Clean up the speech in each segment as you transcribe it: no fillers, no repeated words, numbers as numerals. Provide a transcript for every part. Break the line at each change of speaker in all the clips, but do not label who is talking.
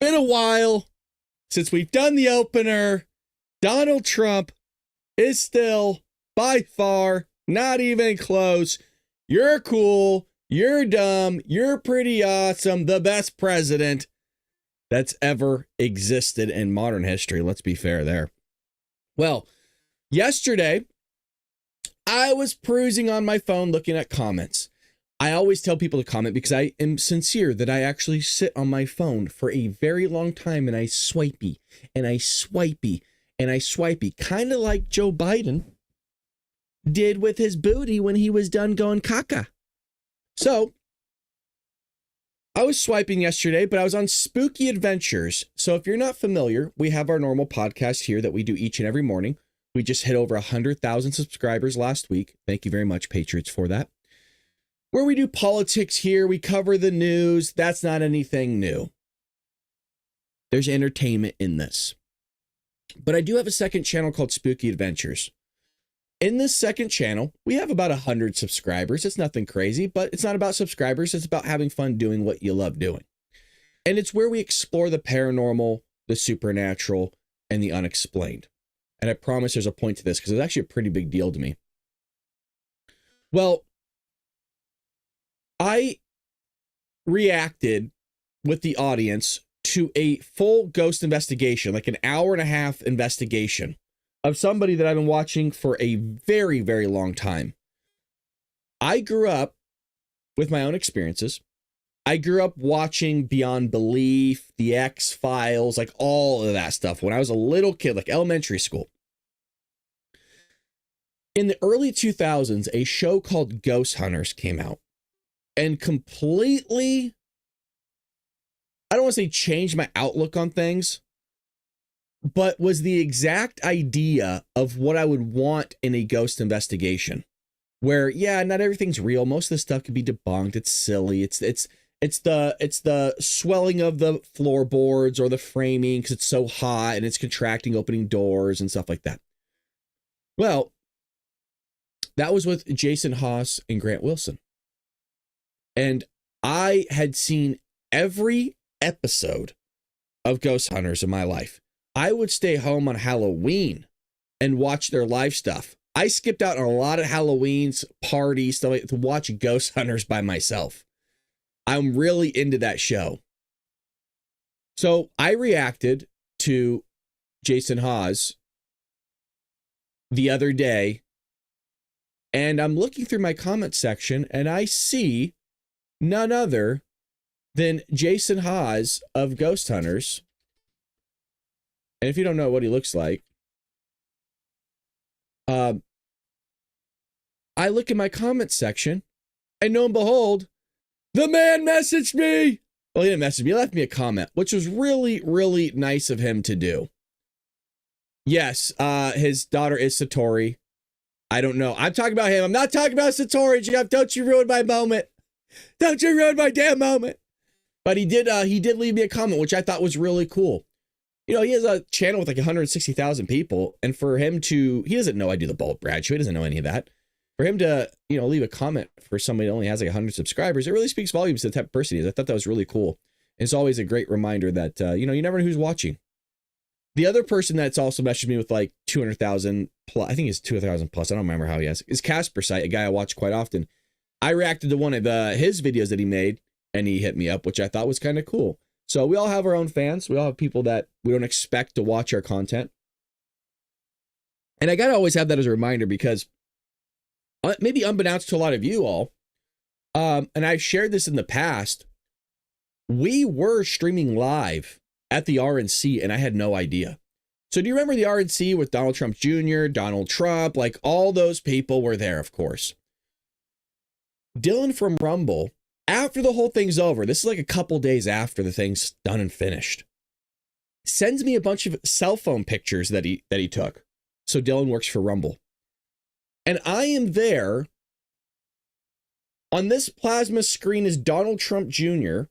been a while since we've done the opener. Donald Trump is still, by far, not even close. You're cool. You're dumb. You're pretty awesome. The best president that's ever existed in modern history. Let's be fair there. Well, yesterday, I was perusing on my phone looking at comments. I always tell people to comment because I am sincere that I actually sit on my phone for a very long time and I swipey and I swipey and I swipey, kind of like Joe Biden did with his booty when he was done going caca. So I was swiping yesterday, but I was on Spooky Adventures. So if you're not familiar, we have our normal podcast here that we do each and every morning. We just hit over 100,000 subscribers last week. Thank you very much, Patriots, for that. Where we do politics here, we cover the news. That's not anything new. There's entertainment in this. But I do have a second channel called Spooky Adventures. In this second channel, we have about 100 subscribers. It's nothing crazy, but it's not about subscribers. It's about having fun doing what you love doing. And it's where we explore the paranormal, the supernatural, and the unexplained. And I promise there's a point to this because it's actually a pretty big deal to me. Well, I reacted with the audience to a full ghost investigation, like an hour and a half investigation of somebody that I've been watching for a very, very long time. I grew up with my own experiences. I grew up watching Beyond Belief, The X-Files, like all of that stuff when I was a little kid, like elementary school. In the early 2000s, a show called Ghost Hunters came out and completely, I don't want to say changed my outlook on things, but was the exact idea of what I would want in a ghost investigation. Where, yeah, not everything's real. Most of the stuff can be debunked. It's silly. It's the swelling of the floorboards or the framing because it's so hot and it's contracting, opening doors and stuff like that. Well, that was with Jason Haas and Grant Wilson. And I had seen every episode of Ghost Hunters in my life. I would stay home on Halloween and watch their live stuff. I skipped out on a lot of Halloween's parties stuff like, to watch Ghost Hunters by myself. I'm really into that show. So I reacted to Jason Haas the other day, and I'm looking through my comment section and I see none other than Jason Haas of Ghost Hunters. And if you don't know what he looks like, I look in my comment section and lo and behold, the man messaged me. Well, he didn't message me. He left me a comment, which was really, really nice of him to do. Yes, his daughter is Satori. I don't know. I'm talking about him. I'm not talking about Satori, Jeff. Don't you ruin my moment. Don't you ruin my damn moment. But he did leave me a comment, which I thought was really cool. You know, he has a channel with like 160,000 people. And for him to, he doesn't know I do the Bolt Brad show. He doesn't know any of that. For him to, you know, leave a comment for somebody that only has like 100 subscribers, it really speaks volumes to the type of person he is. I thought that was really cool. And it's always a great reminder that, you know, you never know who's watching. The other person that's also messaged me with like 200,000 plus, I think it's 200,000 plus. I don't remember how he has, is Casper Site, a guy I watch quite often. I reacted to one of his videos that he made and he hit me up, which I thought was kind of cool. So we all have our own fans. We all have people that we don't expect to watch our content. And I got to always have that as a reminder because maybe unbeknownst to a lot of you all, and I've shared this in the past, we were streaming live at the RNC and I had no idea. So do you remember the RNC with Donald Trump Jr., Donald Trump, like all those people were there, of course. Dylan from Rumble, after the whole thing's over, this is like a couple days after the thing's done and finished, sends me a bunch of cell phone pictures that he took. So Dylan works for Rumble. And I am there. On this plasma screen is Donald Trump Jr.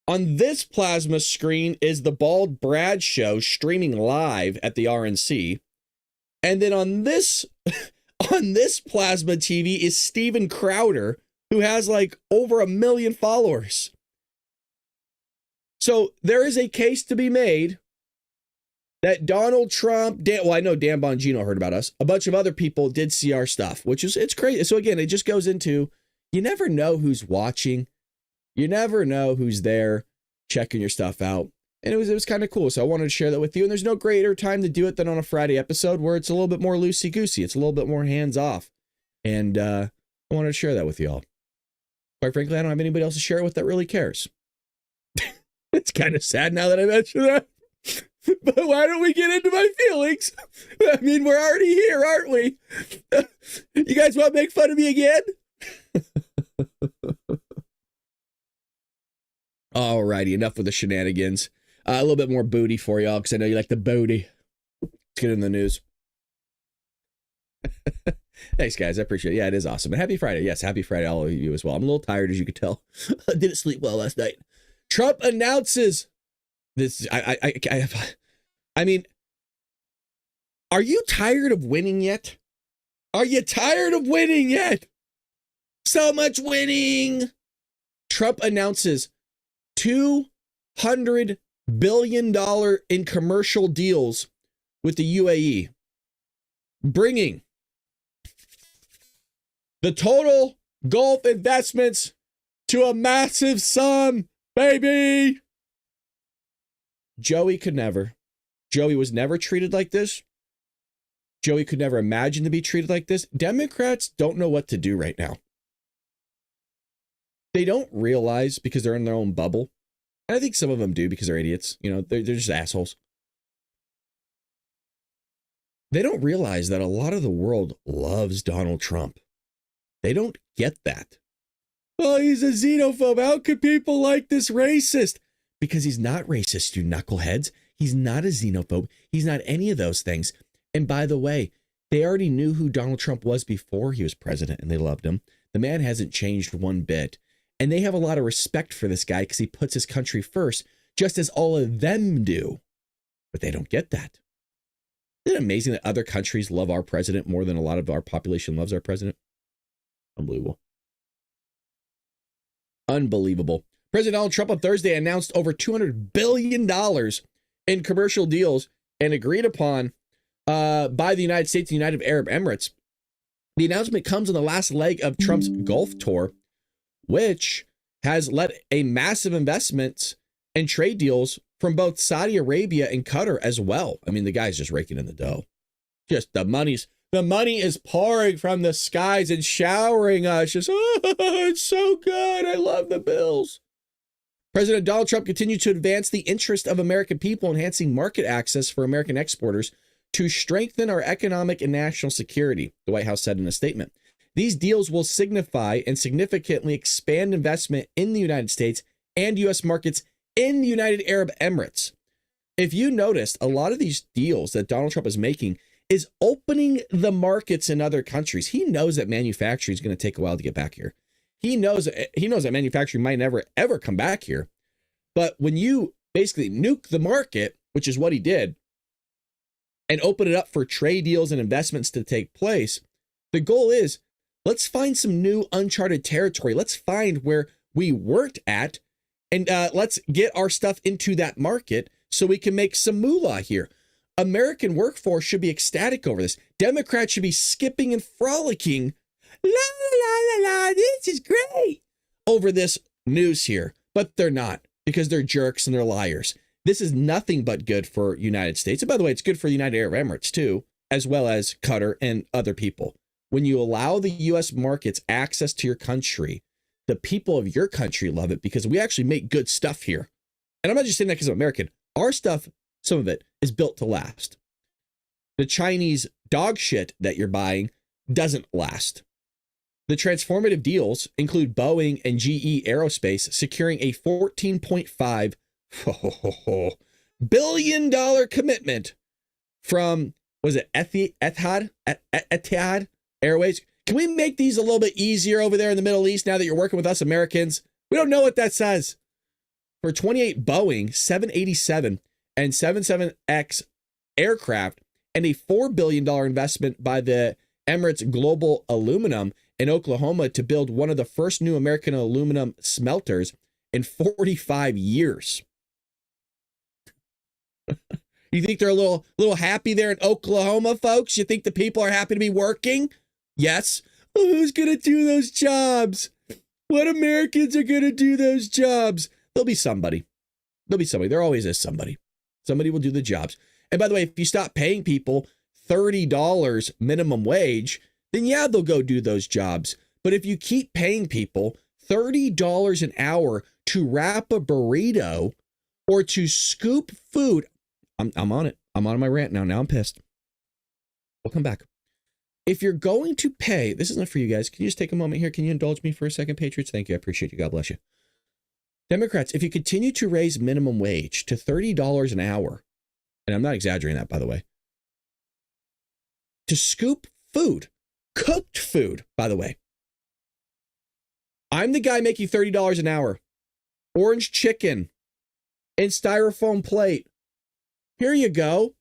On this plasma screen is the Bald Brad Show streaming live at the RNC. And then on this plasma TV is Steven Crowder, who has like over 1 million followers. So there is a case to be made that Donald Trump, I know Dan Bongino heard about us. A bunch of other people did see our stuff, it's crazy. So again, it just goes into, you never know who's watching. You never know who's there checking your stuff out. And it was kind of cool. So I wanted to share that with you. And there's no greater time to do it than on a Friday episode where it's a little bit more loosey-goosey. It's a little bit more hands-off. And I wanted to share that with you all. Quite frankly, I don't have anybody else to share it with that really cares. It's kind of sad now that I mention that. But why don't we get into my feelings? I mean, we're already here, aren't we? You guys want to make fun of me again? Alrighty, enough with the shenanigans. A little bit more booty for y'all, because I know you like the booty. Let's get in the news. Thanks, guys. I appreciate it. Yeah, it is awesome. And happy Friday. Yes, happy Friday, all of you as well. I'm a little tired, as you could tell. I didn't sleep well last night. Trump announces this. I mean, are you tired of winning yet? Are you tired of winning yet? So much winning. Trump announces $200 billion in commercial deals with the UAE, bringing the total Gulf investments to a massive sum, baby. Joey could never. Joey was never treated like this. Joey could never imagine to be treated like this. Democrats don't know what to do right now. They don't realize, because they're in their own bubble. And I think some of them do because they're idiots. You know, they're just assholes. They don't realize that a lot of the world loves Donald Trump. They don't get that. Oh, he's a xenophobe. How could people like this racist? Because he's not racist, you knuckleheads. He's not a xenophobe. He's not any of those things. And by the way, they already knew who Donald Trump was before he was president, and they loved him. The man hasn't changed one bit. And they have a lot of respect for this guy because he puts his country first, just as all of them do. But they don't get that. Isn't it amazing that other countries love our president more than a lot of our population loves our president? Unbelievable. Unbelievable. President Donald Trump on Thursday announced over $200 billion in commercial deals and agreed upon by the United States and United Arab Emirates. The announcement comes on the last leg of Trump's Gulf tour, which has led a massive investments and trade deals from both Saudi Arabia and Qatar as well. I mean, the guy's just raking in the dough. Just the money is pouring from the skies and showering us. Just, oh, it's so good. I love the bills. President Donald Trump continued to advance the interest of American people, enhancing market access for American exporters to strengthen our economic and national security, the White House said in a statement. These deals will signify and significantly expand investment in the United States and U.S. markets in the United Arab Emirates. If you noticed, a lot of these deals that Donald Trump is making is opening the markets in other countries. He knows that manufacturing is going to take a while to get back here. He knows that manufacturing might never, ever come back here. But when you basically nuke the market, which is what he did, and open it up for trade deals and investments to take place, the goal is, let's find some new uncharted territory. Let's find where we weren't at, and let's get our stuff into that market so we can make some moolah here. American workforce should be ecstatic over this. Democrats should be skipping and frolicking. La, la, la, la, this is great over this news here, but they're not, because they're jerks and they're liars. This is nothing but good for United States. And by the way, it's good for the United Arab Emirates too, as well as Qatar and other people. When you allow the U.S. markets access to your country, the people of your country love it because we actually make good stuff here. And I'm not just saying that because I'm American. Our stuff, some of it, is built to last. The Chinese dog shit that you're buying doesn't last. The transformative deals include Boeing and GE Aerospace securing a $14.5 billion commitment from, was it Etihad Airways? Can we make these a little bit easier over there in the Middle East now that you're working with us Americans? We don't know what that says. For 28 Boeing 787 and 77X aircraft and a $4 billion investment by the Emirates Global Aluminum in Oklahoma to build one of the first new American aluminum smelters in 45 years. You think they're a little happy there in Oklahoma, folks? You think the people are happy to be working? Yes. Well, who's going to do those jobs? What Americans are going to do those jobs? There'll be somebody. There'll be somebody. There always is somebody. Somebody will do the jobs. And by the way, if you stop paying people $30 minimum wage, then yeah, they'll go do those jobs. But if you keep paying people $30 an hour to wrap a burrito or to scoop food, I'm on it. I'm on my rant now. Now I'm pissed. We'll come back. If you're going to pay, this isn't for you guys. Can you just take a moment here? Can you indulge me for a second, Patriots? Thank you. I appreciate you. God bless you. Democrats, if you continue to raise minimum wage to $30 an hour, and I'm not exaggerating that, by the way, to scoop food, cooked food, by the way. I'm the guy making $30 an hour. Orange chicken in styrofoam plate. Here you go.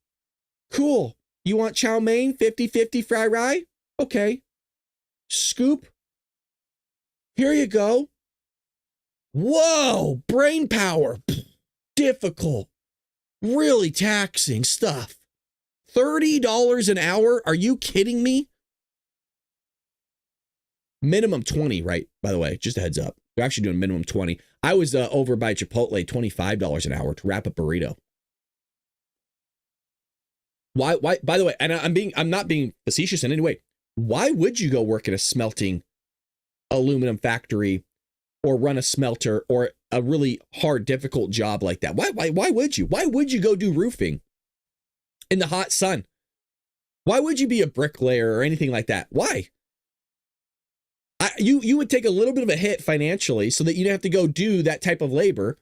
Cool. You want chow mein, 50-50 fry rye? Okay. Scoop. Here you go. Whoa, brain power. Difficult. Really taxing stuff. $30 an hour? Are you kidding me? Minimum 20, right? By the way, just a heads up. They're actually doing minimum 20. I was over by Chipotle, $25 an hour to wrap a burrito. Why, by the way, and I'm not being facetious in any way. Why would you go work at a smelting aluminum factory or run a smelter or a really hard, difficult job like that? Why would you? Why would you go do roofing in the hot sun? Why would you be a bricklayer or anything like that? Why? You would take a little bit of a hit financially so that you don't have to go do that type of labor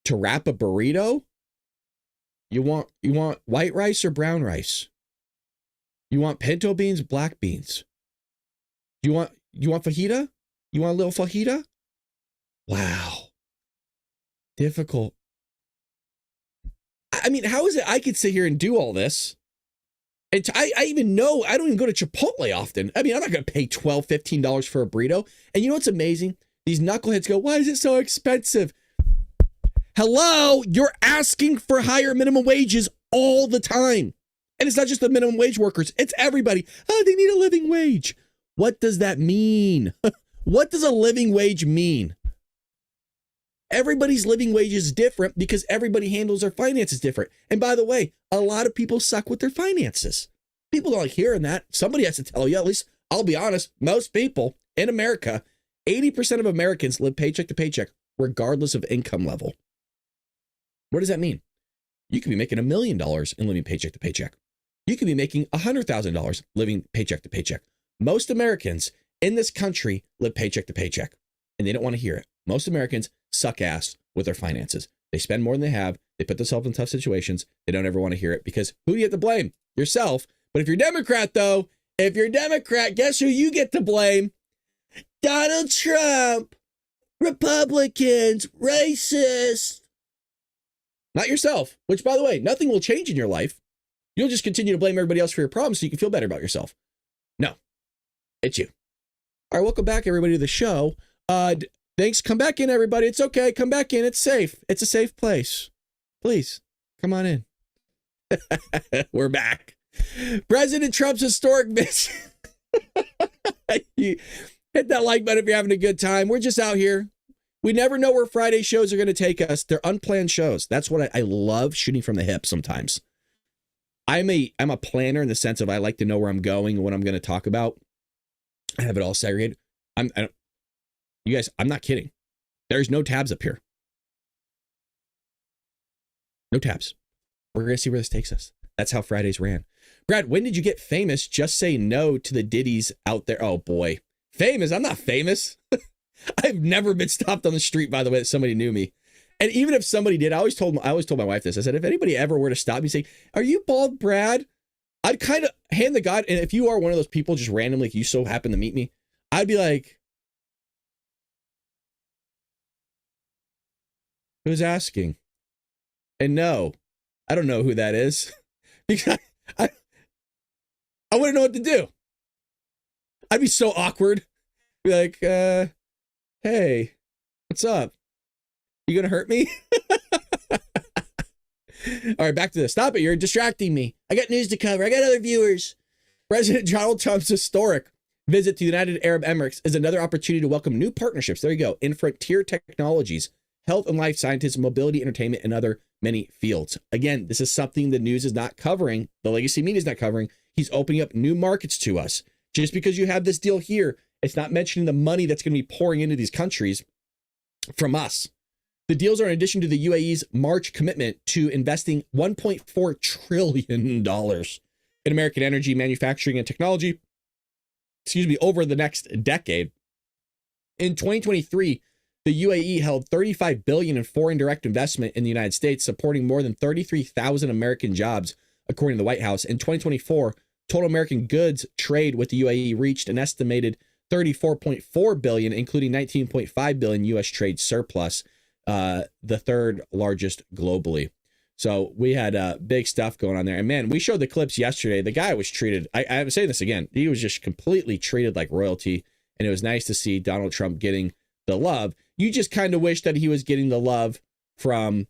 to wrap a burrito. You want white rice or brown rice? You want pinto beans, black beans? You want fajita? You want a little fajita? Wow. Difficult. I mean, how is it I could sit here and do all this? And I even know, I don't even go to Chipotle often. I mean, I'm not going to pay $12, $15 for a burrito. And you know what's amazing? These knuckleheads go, why is it so expensive? Hello, you're asking for higher minimum wages all the time. And it's not just the minimum wage workers. It's everybody. Oh, they need a living wage. What does that mean? What does a living wage mean? Everybody's living wage is different because everybody handles their finances different. And by the way, a lot of people suck with their finances. People don't like hearing that. Somebody has to tell you. At least I'll be honest. Most people in America, 80% of Americans live paycheck to paycheck, regardless of income level. What does that mean? You could be making $1 million and living paycheck to paycheck. You could be making $100,000 living paycheck to paycheck. Most Americans in this country live paycheck to paycheck, and they don't want to hear it. Most Americans suck ass with their finances. They spend more than they have. They put themselves in tough situations. They don't ever want to hear it because who do you have to blame? Yourself. But if you're Democrat, though, guess who you get to blame? Donald Trump. Republicans. Racist. Not yourself, which, by the way, nothing will change in your life. You'll just continue to blame everybody else for your problems so you can feel better about yourself. No, it's you. All right, welcome back, everybody, to the show. Thanks. Come back in, everybody. It's okay. Come back in. It's safe. It's a safe place. Please, come on in. We're back. President Trump's historic mission. Hit that like button if you're having a good time. We're just out here. We never know where Friday shows are going to take us. They're unplanned shows. That's what I love, shooting from the hip sometimes. I'm a planner in the sense of I like to know where I'm going and what I'm going to talk about. I have it all segregated. You guys, I'm not kidding. There's no tabs up here. No tabs. We're going to see where this takes us. That's how Fridays ran. Brad, when did you get famous? Just say no to the ditties out there. Oh boy. Famous? I'm not famous. I've never been stopped on the street, by the way, that somebody knew me. And even if somebody did, I always told my wife this. I said, if anybody ever were to stop me and say, are you bald, Brad? I'd kind of hand the God. And if you are one of those people just randomly, like you so happen to meet me, I'd be like, who's asking? And no, I don't know who that is because I wouldn't know what to do. I'd be so awkward. Be like, hey, what's up? You gonna hurt me? All right, back to this. Stop it. You're distracting me. I got news to cover. I got other viewers. President Donald Trump's historic visit to the United Arab Emirates is another opportunity to welcome new partnerships. There you go. In frontier technologies, health and life sciences, mobility, entertainment, and other many fields. Again, this is something the news is not covering. The legacy media is not covering. He's opening up new markets to us. Just because you have this deal here, it's not mentioning the money that's going to be pouring into these countries from us. The deals are in addition to the UAE's March commitment to investing $1.4 trillion in American energy, manufacturing, and technology, over the next decade. In 2023, the UAE held $35 billion in foreign direct investment in the United States, supporting more than 33,000 American jobs, according to the White House. In 2024, total American goods trade with the UAE reached an estimated $34.4 billion, including $19.5 billion U.S. trade surplus, the third largest globally. So we had big stuff going on there. And man, we showed the clips yesterday. The guy was treated, I'm saying this again, he was just completely treated like royalty. And it was nice to see Donald Trump getting the love. You just kind of wish that he was getting the love from,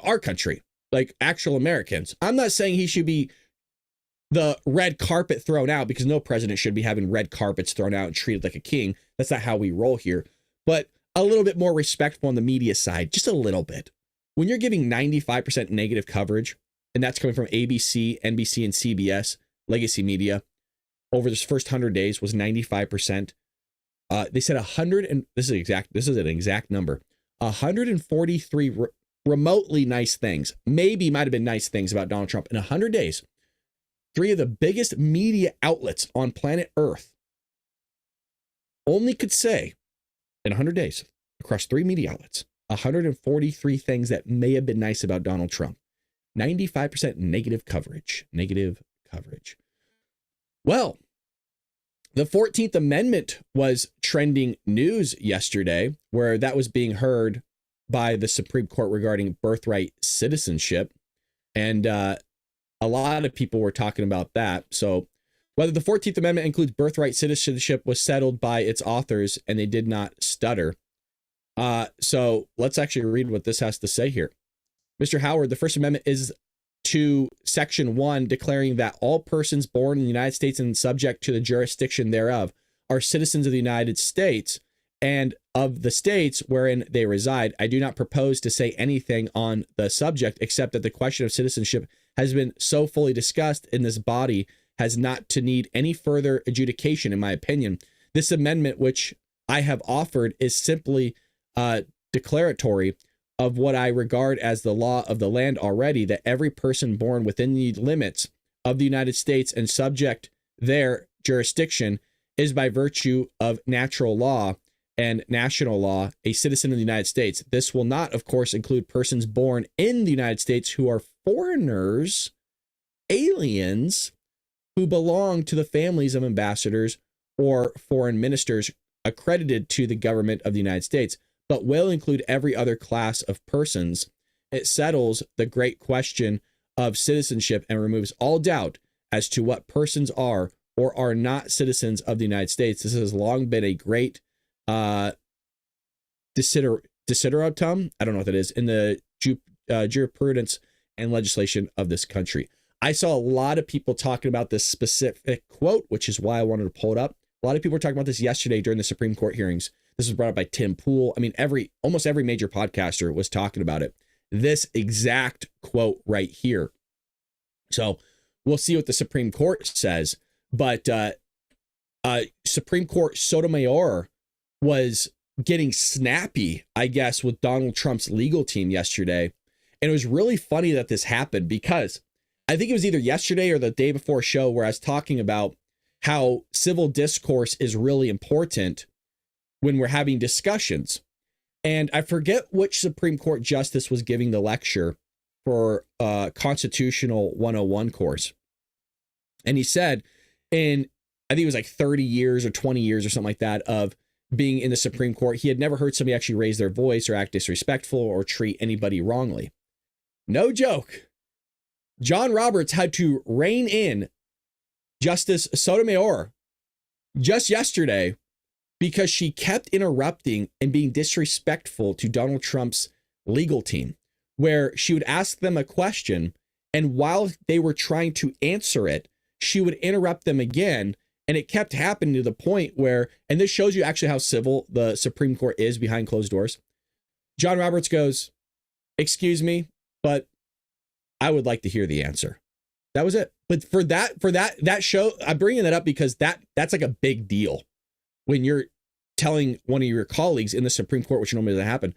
our country, like actual Americans. I'm not saying he should be the red carpet thrown out, because no president should be having red carpets thrown out and treated like a king. That's not how we roll here. But a little bit more respectful on the media side, just a little bit. When you're giving 95% negative coverage, and that's coming from ABC, NBC, and CBS, legacy media, over this first 100 days was 95%. They said 100, and this is an exact number, 143 remotely nice things, maybe might have been nice things about Donald Trump in 100 days. Three of the biggest media outlets on planet Earth only could say in 100 days across three media outlets, 143 things that may have been nice about Donald Trump. 95% negative coverage. Well, the 14th Amendment was trending news yesterday, where that was being heard by the Supreme Court regarding birthright citizenship. And a lot of people were talking about that. So whether the 14th Amendment includes birthright citizenship was settled by its authors, and they did not stutter. So let's actually read what this has to say here. Mr. Howard, the First Amendment is to Section 1, declaring that all persons born in the United States and subject to the jurisdiction thereof are citizens of the United States and of the states wherein they reside. I do not propose to say anything on the subject, except that the question of citizenship has been so fully discussed in this body has not to need any further adjudication, in my opinion. This amendment, which I have offered, is simply declaratory of what I regard as the law of the land already, that every person born within the limits of the United States and subject their jurisdiction is by virtue of natural law and national law a citizen of the United States. This will not, of course, include persons born in the United States who are foreigners, aliens, who belong to the families of ambassadors or foreign ministers accredited to the government of the United States, but will include every other class of persons. It settles the great question of citizenship and removes all doubt as to what persons are or are not citizens of the United States. This has long been a great desideratum, I don't know what that is, in the jurisprudence and legislation of this country. I saw a lot of people talking about this specific quote, which is why I wanted to pull it up. A lot of people were talking about this yesterday during the Supreme Court hearings. This was brought up by Tim Pool. I mean, almost every major podcaster was talking about it. This exact quote right here. So we'll see what the Supreme Court says. But Supreme Court Sotomayor was getting snappy, I guess, with Donald Trump's legal team yesterday. And it was really funny that this happened, because I think it was either yesterday or the day before show where I was talking about how civil discourse is really important when we're having discussions. And I forget which Supreme Court justice was giving the lecture for Constitutional 101 course. And he said, I think it was like 30 years or 20 years or something like that of being in the Supreme Court, he had never heard somebody actually raise their voice or act disrespectful or treat anybody wrongly. No joke. John Roberts had to rein in Justice Sotomayor just yesterday because she kept interrupting and being disrespectful to Donald Trump's legal team. where she would ask them a question, and while they were trying to answer it, she would interrupt them again. And it kept happening to the point where, and this shows you actually how civil the Supreme Court is behind closed doors. John Roberts goes, "Excuse me, but I would like to hear the answer." That was it. But for that show, I'm bringing that up because that's like a big deal when you're telling one of your colleagues in the Supreme Court, which normally doesn't happen,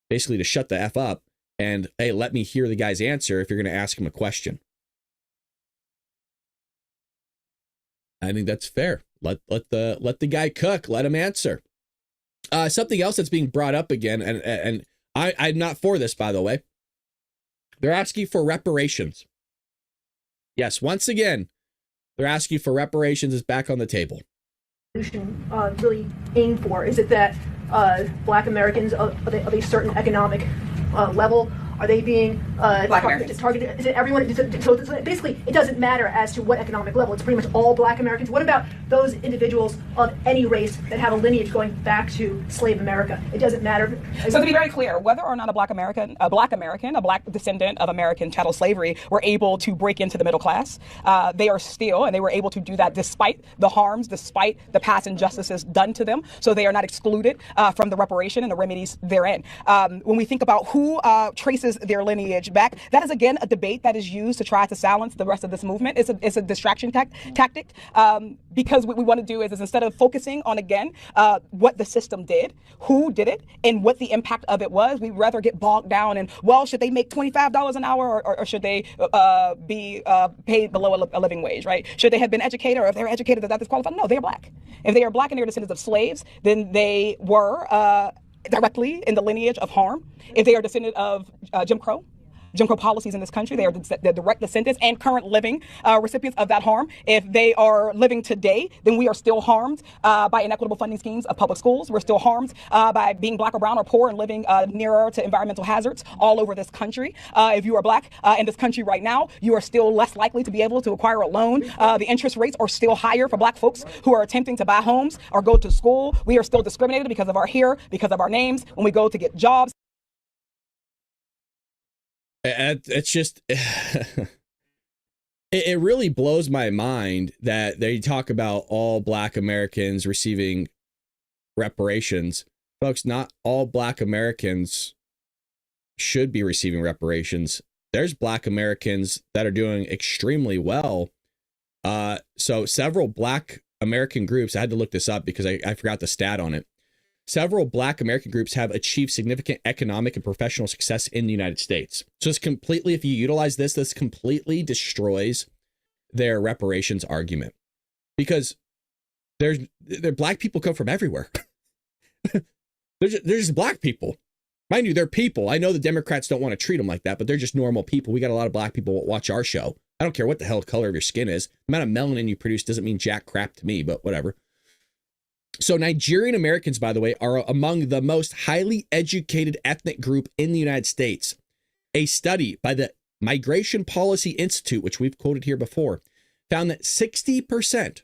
basically to shut the F up and, hey, let me hear the guy's answer if you're going to ask him a question. I think that's fair. Let the guy cook. Let him answer. Something else that's being brought up again, and I'm not for this, by the way. They're asking for reparations. Yes, once again, they're asking for reparations is back on the table.
Really aim for? Is it that Black Americans of a certain economic level, are they being targeted? Is it everyone? So basically, it doesn't matter as to what economic level. It's pretty much all Black Americans. What about those individuals of any race that have a lineage going back to slave America? It doesn't matter.
So to be very clear, whether or not a Black Black descendant of American chattel slavery were able to break into the middle class, they are still, and they were able to do that despite the harms, despite the past injustices done to them. So they are not excluded from the reparation and the remedies therein. When we think about who traces their lineage back, that is again a debate that is used to try to silence the rest of this movement. It's a distraction tactic because what we want to do is instead of focusing on again what the system did, who did it, and what the impact of it was, we'd rather get bogged down in, well, should they make $25 an hour or should they be paid below a living wage, right? Should they have been educated, or if they're educated, is that disqualified? No, they're Black. If they are Black and they're descendants of slaves, then they were directly in the lineage of harm. If they are descendant of Jim Crow policies in this country, they are the direct descendants and current living recipients of that harm. If they are living today, then we are still harmed by inequitable funding schemes of public schools. We're still harmed by being Black or brown or poor and living nearer to environmental hazards all over this country. If you are Black in this country right now, you are still less likely to be able to acquire a loan. The interest rates are still higher for Black folks who are attempting to buy homes or go to school. We are still discriminated because of our hair, because of our names, when we go to get jobs.
It's just, it really blows my mind that they talk about all Black Americans receiving reparations. Folks, not all Black Americans should be receiving reparations. There's Black Americans that are doing extremely well. So several Black American groups, I had to look this up because I forgot the stat on it. Several Black American groups have achieved significant economic and professional success in the United States. So it's completely, if you utilize this completely destroys their reparations argument, because Black people come from everywhere. They're just Black people. Mind you, they're people. I know the Democrats don't want to treat them like that, but they're just normal people. We got a lot of Black people that watch our show. I don't care what the hell color of your skin is. The amount of melanin you produce doesn't mean jack crap to me, but whatever. So Nigerian Americans, by the way, are among the most highly educated ethnic group in the United States. A study by the Migration Policy Institute, which we've quoted here before, found that 60%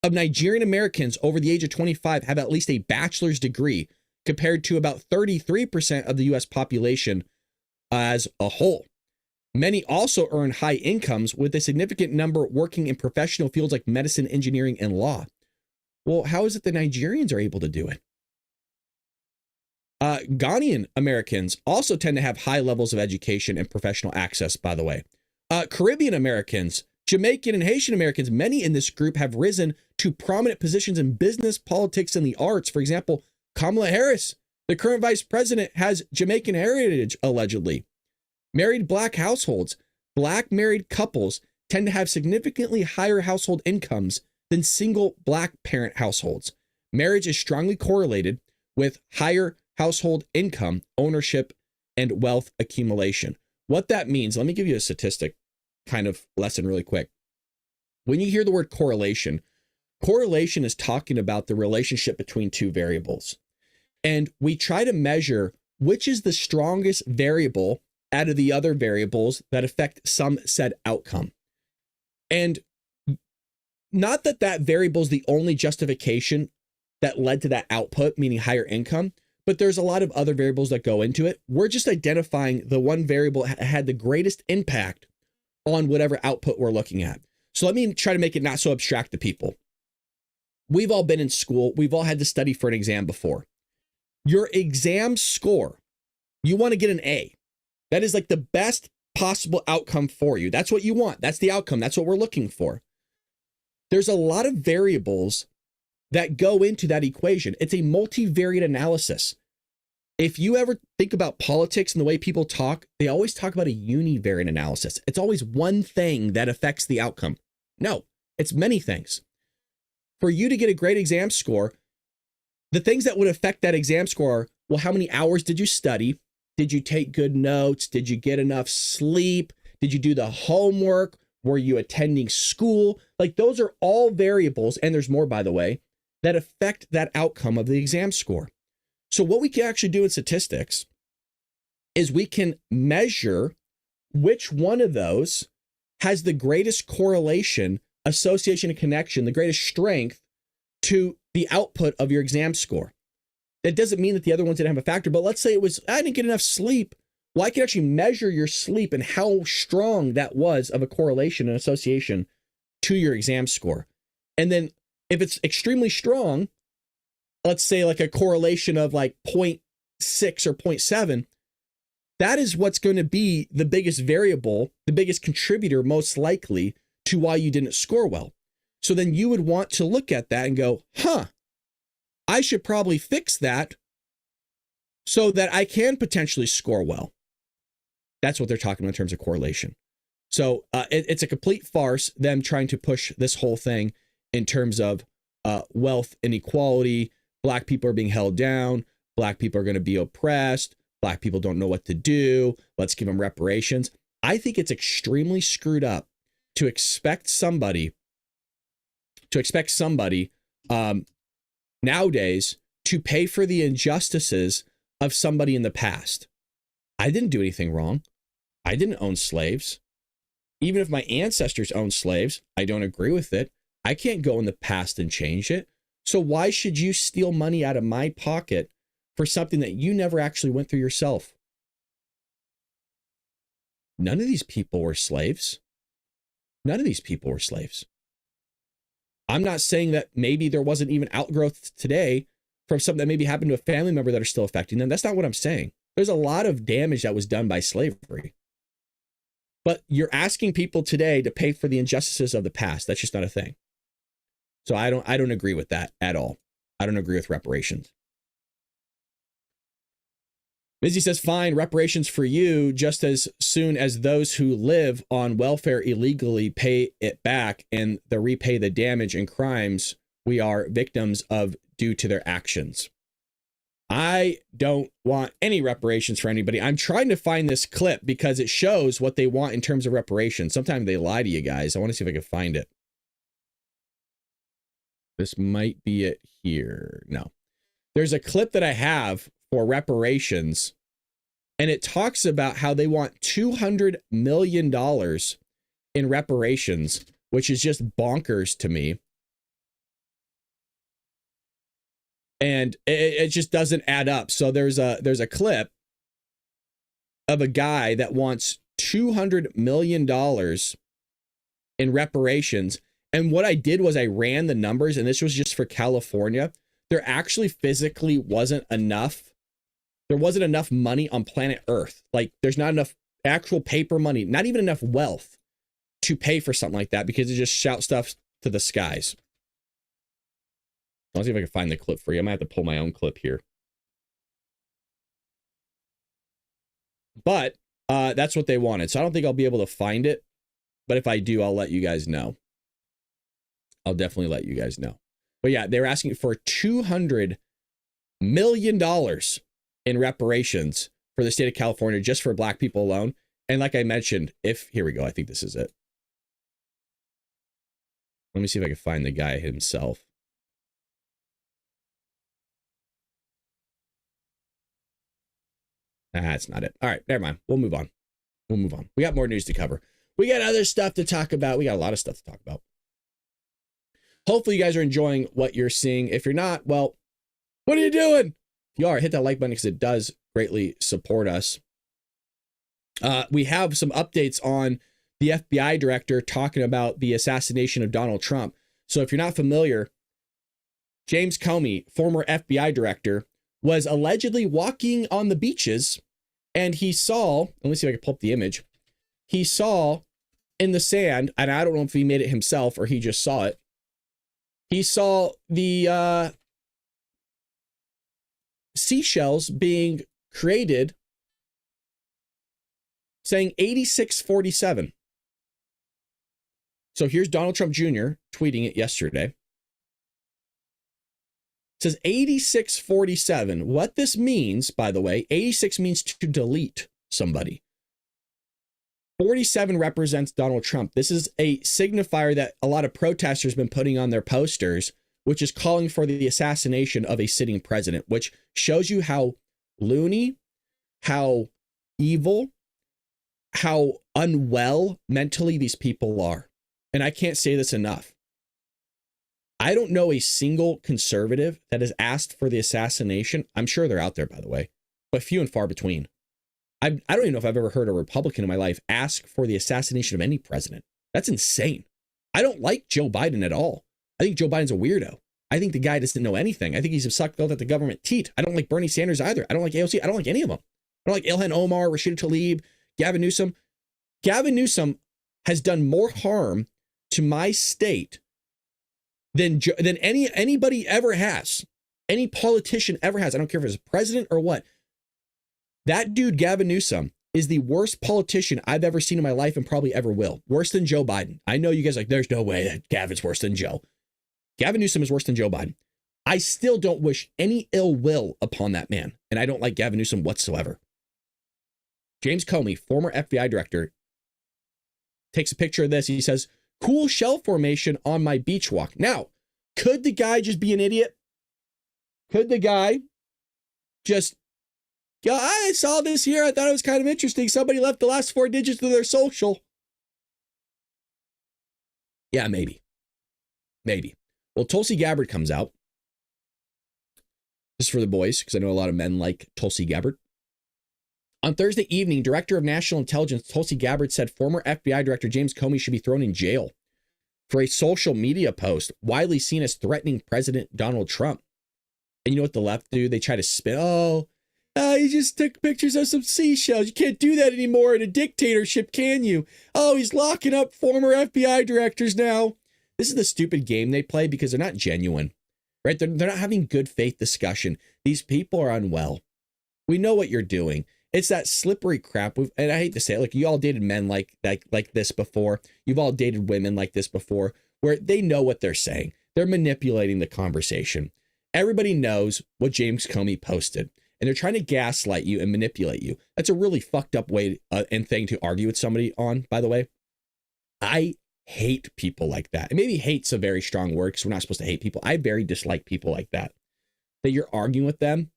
of Nigerian Americans over the age of 25 have at least a bachelor's degree, compared to about 33% of the U.S. population as a whole. Many also earn high incomes, with a significant number working in professional fields like medicine, engineering, and law. Well, how is it the Nigerians are able to do it? Ghanaian Americans also tend to have high levels of education and professional access, by the way. Caribbean Americans, Jamaican and Haitian Americans, many in this group have risen to prominent positions in business, politics, and the arts. For example, Kamala Harris, the current vice president, has Jamaican heritage, allegedly. Married Black households, Black married couples tend to have significantly higher household incomes than single Black parent households. Marriage is strongly correlated with higher household income, ownership, and wealth accumulation. What that means, let me give you a statistic kind of lesson really quick. When you hear the word correlation, correlation is talking about the relationship between two variables. And we try to measure which is the strongest variable out of the other variables that affect some said outcome. And not that variable is the only justification that led to that output, meaning higher income, but there's a lot of other variables that go into it. We're just identifying the one variable that had the greatest impact on whatever output we're looking at. So let me try to make it not so abstract to people. We've all been in school. We've all had to study for an exam before. Your exam score, you want to get an A. That is like the best possible outcome for you. That's what you want. That's the outcome. That's what we're looking for. There's a lot of variables that go into that equation. It's a multivariate analysis. If you ever think about politics and the way people talk, they always talk about a univariate analysis. It's always one thing that affects the outcome. No, it's many things. For you to get a great exam score, the things that would affect that exam score are, well, how many hours did you study? Did you take good notes? Did you get enough sleep? Did you do the homework? Were you attending school? Like those are all variables, and there's more, by the way, that affect that outcome of the exam score. So what we can actually do in statistics is we can measure which one of those has the greatest correlation, association, and connection, the greatest strength to the output of your exam score. That doesn't mean that the other ones didn't have a factor, but let's say it was, I didn't get enough sleep. Well, I can actually measure your sleep and how strong that was of a correlation and association to your exam score. And then if it's extremely strong, let's say like a correlation of like 0.6 or 0.7, that is what's going to be the biggest variable, the biggest contributor, most likely to why you didn't score well. So then you would want to look at that and go, I should probably fix that so that I can potentially score well. That's what they're talking about in terms of correlation. So it's a complete farce, them trying to push this whole thing in terms of wealth inequality. Black people are being held down. Black people are going to be oppressed. Black people don't know what to do. Let's give them reparations. I think it's extremely screwed up to expect somebody nowadays to pay for the injustices of somebody in the past. I didn't do anything wrong. I didn't own slaves. Even if my ancestors owned slaves, I don't agree with it. I can't go in the past and change it. So why should you steal money out of my pocket for something that you never actually went through yourself? None of these people were slaves. None of these people were slaves. I'm not saying that maybe there wasn't even outgrowth today from something that maybe happened to a family member that are still affecting them. That's not what I'm saying. There's a lot of damage that was done by slavery. But you're asking people today to pay for the injustices of the past. That's just not a thing. So I don't agree with that at all. I don't agree with reparations. Mizzy says, fine, reparations for you just as soon as those who live on welfare illegally pay it back and they repay the damage and crimes we are victims of due to their actions. I don't want any reparations for anybody. I'm trying to find this clip because it shows what they want in terms of reparations. Sometimes they lie to you guys. I want to see if I can find it. This might be it here. No. There's a clip that I have for reparations, and it talks about how they want $200 million in reparations, which is just bonkers to me. And it just doesn't add up. So there's a clip of a guy that wants $200 million in reparations. And what I did was I ran the numbers, and this was just for California. There actually physically wasn't enough. There wasn't enough money on planet Earth. Like there's not enough actual paper money, not even enough wealth to pay for something like that because it just shouts stuff to the skies. I'll see if I can find the clip for you. I might have to pull my own clip here. But that's what they wanted. So I don't think I'll be able to find it. But if I do, I'll let you guys know. I'll definitely let you guys know. But yeah, they're asking for $200 million in reparations for the state of California, just for black people alone. And like I mentioned, here we go. I think this is it. Let me see if I can find the guy himself. That's not it. All right, never mind. We'll move on. We got more news to cover. We got other stuff to talk about. We got a lot of stuff to talk about. Hopefully you guys are enjoying what you're seeing. If you're not, well, what are you doing? If you are, hit that like button because it does greatly support us. We have some updates on the FBI director talking about the assassination of Donald Trump. So if you're not familiar, James Comey, former FBI director, was allegedly walking on the beaches and he saw, let me see if I can pull up the image. He saw in the sand, and I don't know if he made it himself or he just saw it. He saw the seashells being created saying 8647. So here's Donald Trump Jr. tweeting it yesterday. It says 8647. What this means, by the way, 86 means to delete somebody. 47 represents Donald Trump. This is a signifier that a lot of protesters have been putting on their posters, which is calling for the assassination of a sitting president, which shows you how loony, how evil, how unwell mentally these people are. And I can't say this enough. I don't know a single conservative that has asked for the assassination. I'm sure they're out there, by the way, but few and far between. I don't even know if I've ever heard a Republican in my life ask for the assassination of any president. That's insane. I don't like Joe Biden at all. I think Joe Biden's a weirdo. I think the guy doesn't know anything. I think he's a sucked out at the government teat. I don't like Bernie Sanders either. I don't like AOC. I don't like any of them. I don't like Ilhan Omar, Rashida Tlaib, Gavin Newsom. Gavin Newsom has done more harm to my state than anybody ever has. Any politician ever has. I don't care if it's president or what. That dude, Gavin Newsom, is the worst politician I've ever seen in my life and probably ever will. Worse than Joe Biden. I know you guys are like, there's no way that Gavin's worse than Joe. Gavin Newsom is worse than Joe Biden. I still don't wish any ill will upon that man. And I don't like Gavin Newsom whatsoever. James Comey, former FBI director, takes a picture of this. He says, cool shell formation on my beach walk. Now, could the guy just be an idiot? Could the guy just, yeah, I saw this here. I thought it was kind of interesting. Somebody left the last 4 digits of their social. Yeah, maybe. Maybe. Well, Tulsi Gabbard comes out. This is for the boys, because I know a lot of men like Tulsi Gabbard. On Thursday evening, Director of National Intelligence Tulsi Gabbard said former FBI Director James Comey should be thrown in jail for a social media post widely seen as threatening President Donald Trump. And you know what the left do? They try to spin, he just took pictures of some seashells. You can't do that anymore in a dictatorship, can you? Oh, he's locking up former FBI directors now. This is the stupid game they play because they're not genuine, right? They're not having good faith discussion. These people are unwell. We know what you're doing. It's that slippery crap. And I hate to say it, like you all dated men like this before. You've all dated women like this before, where they know what they're saying. They're manipulating the conversation. Everybody knows what James Comey posted, and they're trying to gaslight you and manipulate you. That's a really fucked up way and thing to argue with somebody on, by the way. I hate people like that. And maybe hate's a very strong word because we're not supposed to hate people. I very dislike people like that. That you're arguing with them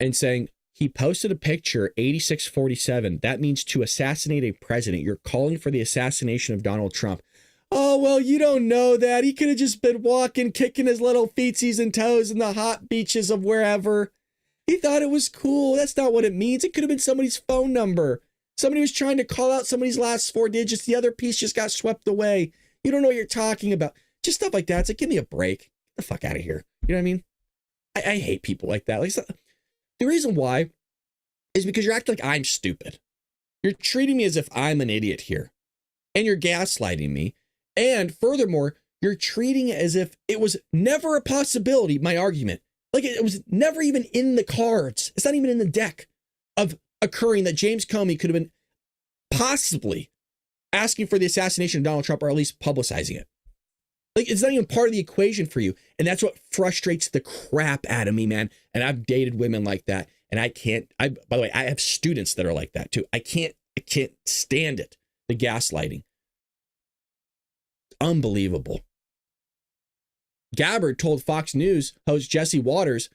and saying, he posted a picture, 8647. That means to assassinate a president. You're calling for the assassination of Donald Trump. Oh, well, you don't know that. He could have just been walking, kicking his little feetsies and toes in the hot beaches of wherever. He thought it was cool. That's not what it means. It could have been somebody's phone number. Somebody was trying to call out somebody's last 4 digits. The other piece just got swept away. You don't know what you're talking about. Just stuff like that. It's like, give me a break. Get the fuck out of here. You know what I mean? I hate people like that. Like, the reason why is because you're acting like I'm stupid. You're treating me as if I'm an idiot here. And you're gaslighting me. And furthermore, you're treating it as if it was never a possibility, my argument. Like it was never even in the cards. It's not even in the deck of occurring that James Comey could have been possibly asking for the assassination of Donald Trump, or at least publicizing it. Like, it's not even part of the equation for you. And that's what frustrates the crap out of me, man. And I've dated women like that. And by the way, I have students that are like that too. I can't stand it. The gaslighting. Unbelievable. Gabbard told Fox News host Jesse Waters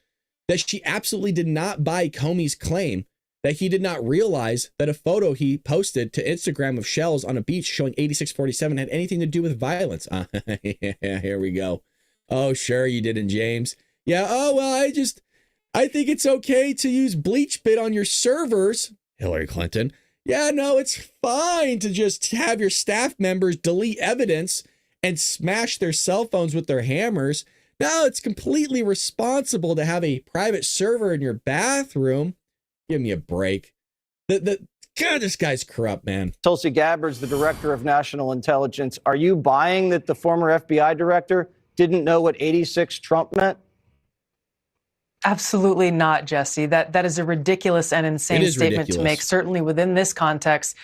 that she absolutely did not buy Comey's claim that he did not realize that a photo he posted to Instagram of shells on a beach showing 8647 had anything to do with violence. Yeah, here we go. Oh, sure you didn't, James. Yeah, oh, well, I think it's okay to use bleach bit on your servers, Hillary Clinton. Yeah, no, it's fine to just have your staff members delete evidence and smash their cell phones with their hammers. No, it's completely responsible to have a private server in your bathroom. Give me a break. God, this guy's corrupt, man.
Tulsi Gabbard's the director of national intelligence. Are you buying that the former FBI director didn't know what 86 Trump meant?
Absolutely not, Jesse. That is a ridiculous and insane statement to make, certainly within this context,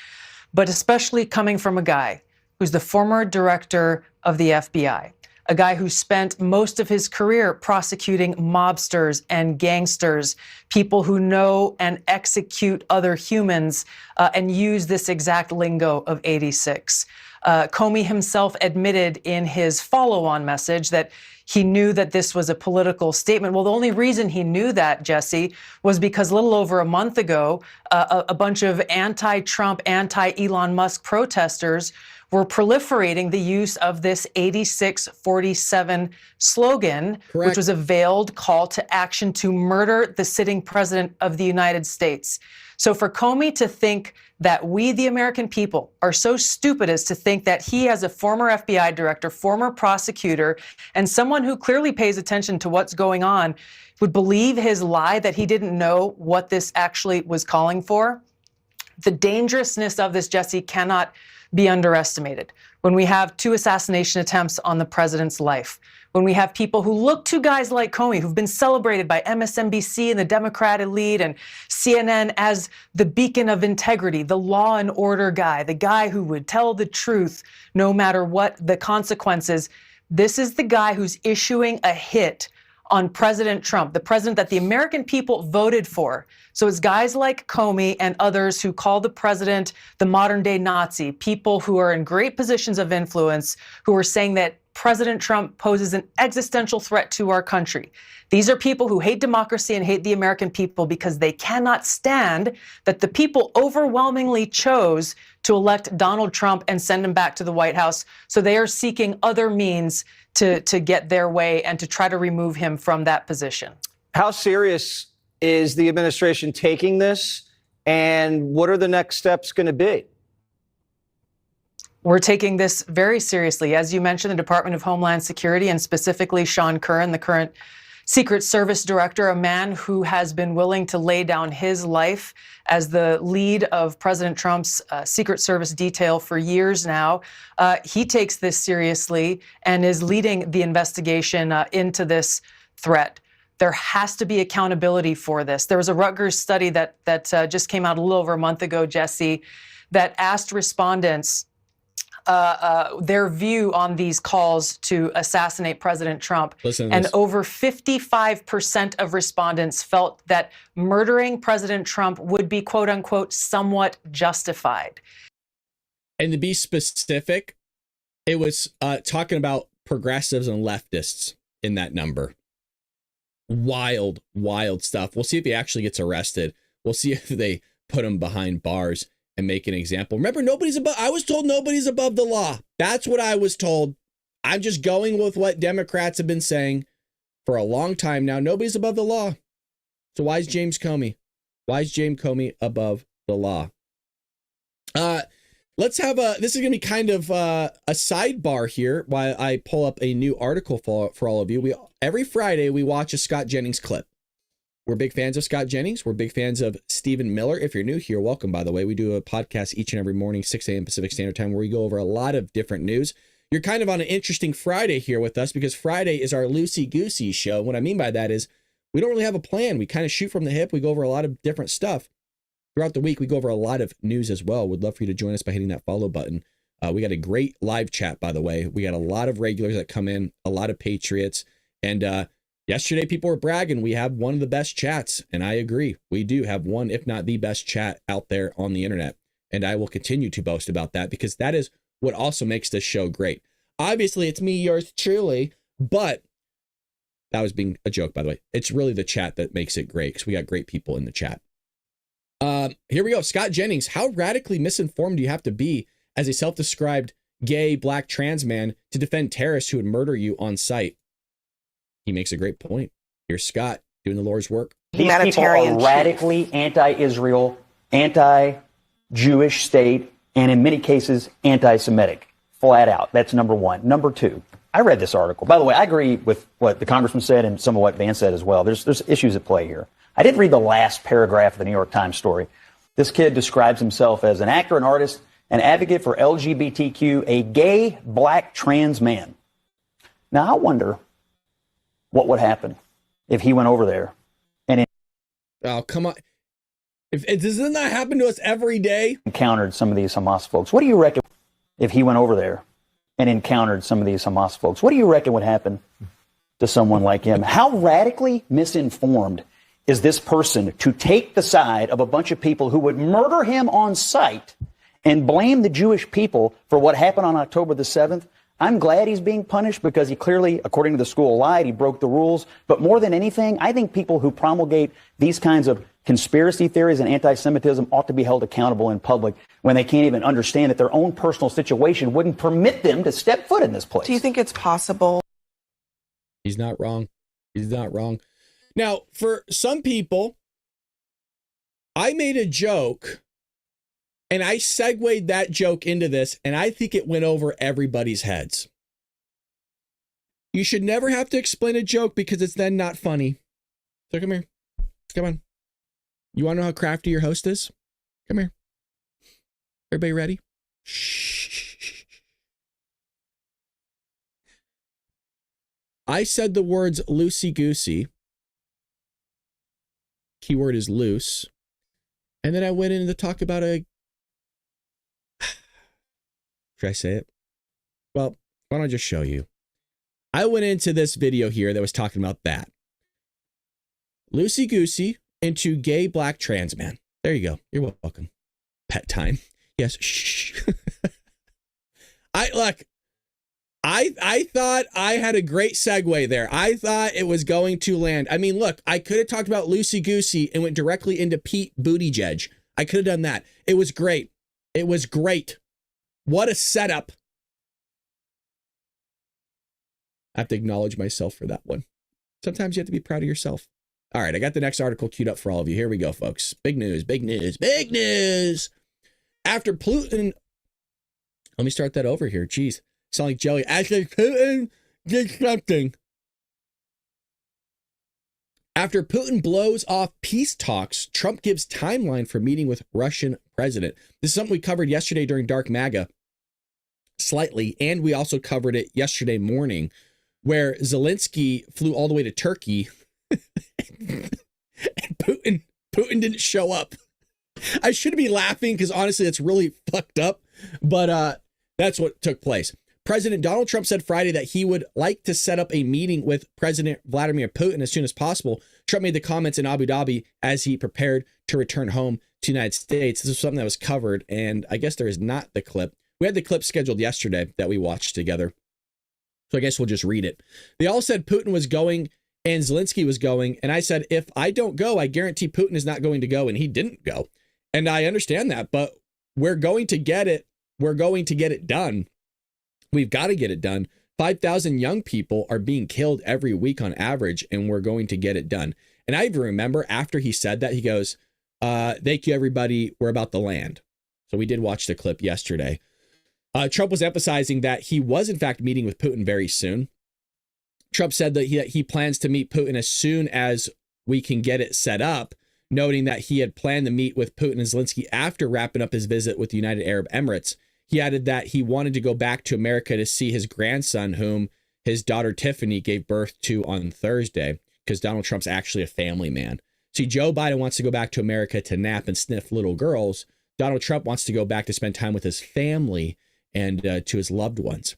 but especially coming from a guy who's the former director of the FBI, a guy who spent most of his career prosecuting mobsters and gangsters, people who know and execute other humans and use this exact lingo of 86. Comey himself admitted in his follow-on message that he knew that this was a political statement. Well, the only reason he knew that, Jesse, was because a little over a month ago, a bunch of anti-Trump, anti-Elon Musk protesters were proliferating the use of this 8647 slogan,
Correct.
which was a veiled call to action to murder the sitting president of the United States. So for Comey to think that we, the American people, are so stupid as to think that he, as a former FBI director, former prosecutor, and someone who clearly pays attention to what's going on, would believe his lie that he didn't know what this actually was calling for, the dangerousness of this, Jesse, cannot be underestimated. When we have 2 assassination attempts on the president's life, when we have people who look to guys like Comey, who've been celebrated by MSNBC and the Democrat elite and CNN as the beacon of integrity, the law and order guy, the guy who would tell the truth no matter what the consequences, this is the guy who's issuing a hit on President Trump, the president that the American people voted for. So it's guys like Comey and others who call the president the modern day Nazi, people who are in great positions of influence, who are saying that President Trump poses an existential threat to our country. These are people who hate democracy and hate the American people because they cannot stand that the people overwhelmingly chose to elect Donald Trump and send him back to the White House. So they are seeking other means to get their way and to try to remove him from that position.
How serious is the administration taking this, and what are the next steps going to be?
We're taking this very seriously. As you mentioned, the Department of Homeland Security, and specifically Sean Curran, the current Secret Service director, a man who has been willing to lay down his life as the lead of President Trump's Secret Service detail for years now. He takes this seriously and is leading the investigation into this threat. There has to be accountability for this. There was a Rutgers study that just came out a little over a month ago, Jesse, that asked respondents their view on these calls to assassinate President Trump. And over 55% of respondents felt that murdering President Trump would be, quote unquote, somewhat justified.
And to be specific, it was talking about progressives and leftists in that number. Wild, wild stuff. We'll see if he actually gets arrested. We'll see if they put him behind bars and make an example. Remember, I was told nobody's above the law. That's what I was told. I'm just going with what Democrats have been saying for a long time now. Nobody's above the law. So why is James Comey? Why is James Comey above the law? Let's have this is going to be kind of a sidebar here while I pull up a new article for all of you. Every Friday, we watch a Scott Jennings clip. We're big fans of Scott Jennings. We're big fans of Stephen Miller. If you're new here, welcome, by the way. We do a podcast each and every morning, 6 a.m. Pacific Standard Time, where we go over a lot of different news. You're kind of on an interesting Friday here with us because Friday is our loosey-goosey show. What I mean by that is we don't really have a plan. We kind of shoot from the hip. We go over a lot of different stuff. Throughout the week, we go over a lot of news as well. Would love for you to join us by hitting that follow button. We got a great live chat, by the way. We got a lot of regulars that come in, a lot of patriots. And yesterday, people were bragging. We have one of the best chats. And I agree. We do have one, if not the best chat out there on the internet. And I will continue to boast about that because that is what also makes this show great. Obviously, it's me, yours truly. But that was being a joke, by the way. It's really the chat that makes it great because we got great people in the chat. Here we go. Scott Jennings, how radically misinformed do you have to be as a self-described gay black trans man to defend terrorists who would murder you on sight? He makes a great point. Here's Scott doing the Lord's work.
These people are radically anti-Israel, anti-Jewish state, and in many cases, anti-Semitic. Flat out. That's number one. Number two, I read this article. By the way, I agree with what the congressman said and some of what Van said as well. There's issues at play here. I did read the last paragraph of the New York Times story. This kid describes himself as an actor, an artist, an advocate for LGBTQ, a gay black trans man. Now, I wonder what would happen if he went over there and
oh, come on. If it doesn't that happen to us every day?
Encountered some of these Hamas folks. What do you reckon if he went over there and encountered some of these Hamas folks? What do you reckon would happen to someone like him? How radically misinformed is this person to take the side of a bunch of people who would murder him on sight and blame the Jewish people for what happened on October the 7th? I'm glad he's being punished because he clearly, according to the school, lied. He broke the rules. But more than anything, I think people who promulgate these kinds of conspiracy theories and anti-Semitism ought to be held accountable in public when they can't even understand that their own personal situation wouldn't permit them to step foot in this place.
Do you think it's possible?
He's not wrong. He's not wrong. Now, for some people, I made a joke and I segued that joke into this, and I think it went over everybody's heads. You should never have to explain a joke because it's then not funny. So come here. Come on. You want to know how crafty your host is? Come here. Everybody ready? Shh. I said the words loosey-goosey. Keyword is loose. And then I went in to talk about a... Should I say it? Well, why don't I just show you? I went into this video here that was talking about that. Loosey-goosey into gay black trans man. There you go. You're welcome. Pet time. Yes. Shh. I thought I had a great segue there. I thought it was going to land. I mean, look, I could have talked about loosey-goosey and went directly into Pete Buttigieg. I could have done that. It was great. It was great. What a setup. I have to acknowledge myself for that one. Sometimes you have to be proud of yourself. All right, I got the next article queued up for all of you. Here we go, folks. Big news, big news, big news. After Putin, let me start that over here. Jeez, sound like jelly. After Putin did something. After Putin blows off peace talks, Trump gives timeline for meeting with Russian president. This is something we covered yesterday during Dark MAGA slightly, and we also covered it yesterday morning, where Zelensky flew all the way to Turkey and Putin didn't show up. I should be laughing because honestly, it's really fucked up, but that's what took place. President Donald Trump said Friday that he would like to set up a meeting with President Vladimir Putin as soon as possible. Trump made the comments in Abu Dhabi as he prepared to return home to the United States. This is something that was covered, and I guess there is not the clip. We had the clip scheduled yesterday that we watched together, so I guess we'll just read it. They all said Putin was going and Zelensky was going, and I said, if I don't go, I guarantee Putin is not going to go, and he didn't go. And I understand that, but we're going to get it. We're going to get it done. We've got to get it done. 5,000 young people are being killed every week on average, and we're going to get it done. And I even remember after he said that, he goes, thank you, everybody. We're about the land. So we did watch the clip yesterday. Trump was emphasizing that he was, in fact, meeting with Putin very soon. Trump said that he plans to meet Putin as soon as we can get it set up, noting that he had planned to meet with Putin and Zelensky after wrapping up his visit with the United Arab Emirates. He added that he wanted to go back to America to see his grandson, whom his daughter Tiffany gave birth to on Thursday, because Donald Trump's actually a family man. See, Joe Biden wants to go back to America to nap and sniff little girls. Donald Trump wants to go back to spend time with his family and to his loved ones.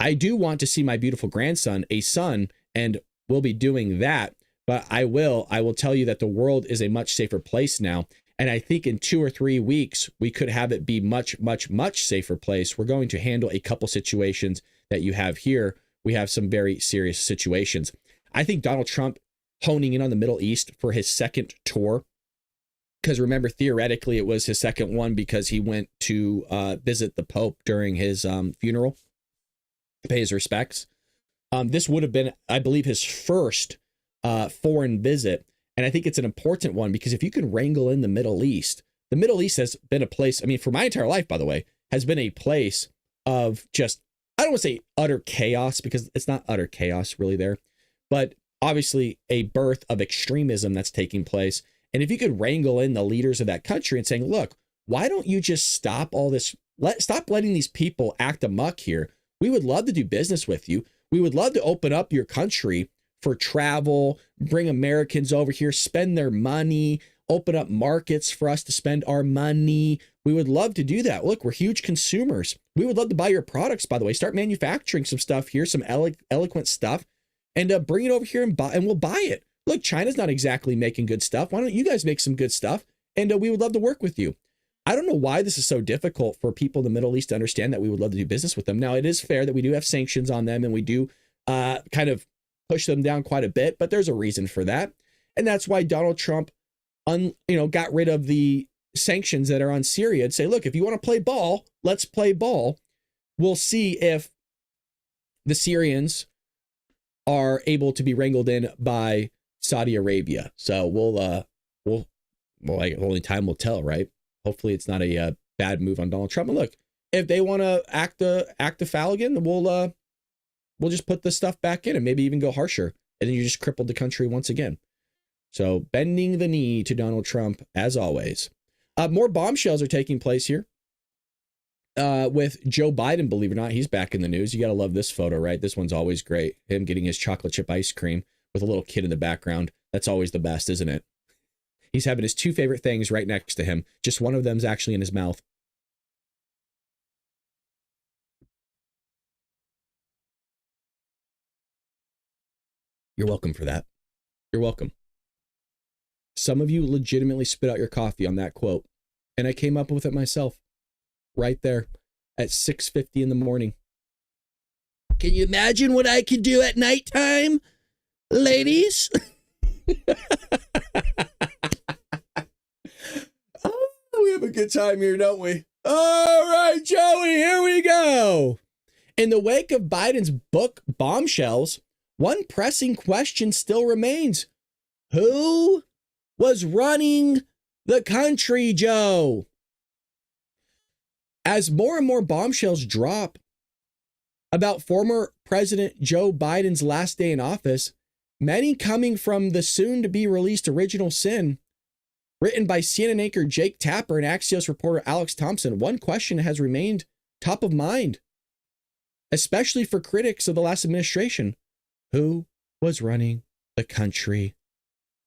I do want to see my beautiful grandson, a son, and we'll be doing that. But I will tell you that the world is a much safer place now. And I think in 2 or 3 weeks, we could have it be much, much, much safer place. We're going to handle a couple situations that you have here. We have some very serious situations. I think Donald Trump honing in on the Middle East for his second tour, because remember, theoretically, it was his second one because he went to visit the Pope during his funeral, to pay his respects. This would have been, I believe, his first foreign visit. And I think it's an important one because if you can wrangle in the Middle East has been a place, I mean, for my entire life, by the way, has been a place of just, I don't want to say utter chaos because it's not utter chaos really there, but obviously a birth of extremism that's taking place. And if you could wrangle in the leaders of that country and saying, look, why don't you just stop all this? Stop letting these people act amok here. We would love to do business with you. We would love to open up your country for travel, bring Americans over here, spend their money, open up markets for us to spend our money. We would love to do that. Look, we're huge consumers. We would love to buy your products, by the way. Start manufacturing some stuff here, some eloquent stuff, and bring it over here and we'll buy it. Look, China's not exactly making good stuff. Why don't you guys make some good stuff? And we would love to work with you. I don't know why this is so difficult for people in the Middle East to understand that we would love to do business with them. Now, it is fair that we do have sanctions on them and we do kind of push them down quite a bit, but there's a reason for that. And that's why Donald Trump got rid of the sanctions that are on Syria and say, look, if you want to play ball, let's play ball. We'll see if the Syrians are able to be wrangled in by Saudi Arabia. So only time will tell, right? Hopefully it's not a bad move on Donald Trump. And look, if they want to act a foul again, we'll just put the stuff back in and maybe even go harsher. And then you just crippled the country once again. So bending the knee to Donald Trump, as always. More bombshells are taking place here with Joe Biden, believe it or not. He's back in the news. You got to love this photo, right? This one's always great. Him getting his chocolate chip ice cream with a little kid in the background. That's always the best, isn't it? He's having his two favorite things right next to him. Just one of them's actually in his mouth. You're welcome for that. You're welcome. Some of you legitimately spit out your coffee on that quote, and I came up with it myself right there at 6:50 in the morning. Can you imagine what I could do at nighttime, ladies? Oh, we have a good time here, don't we? All right, Joey, here we go. In the wake of Biden's book bombshells, one pressing question still remains. Who was running the country, Joe? As more and more bombshells drop about former President Joe Biden's last day in office, many coming from the soon-to-be-released Original Sin, written by CNN anchor Jake Tapper and Axios reporter Alex Thompson, one question has remained top of mind, especially for critics of the last administration. Who was running the country?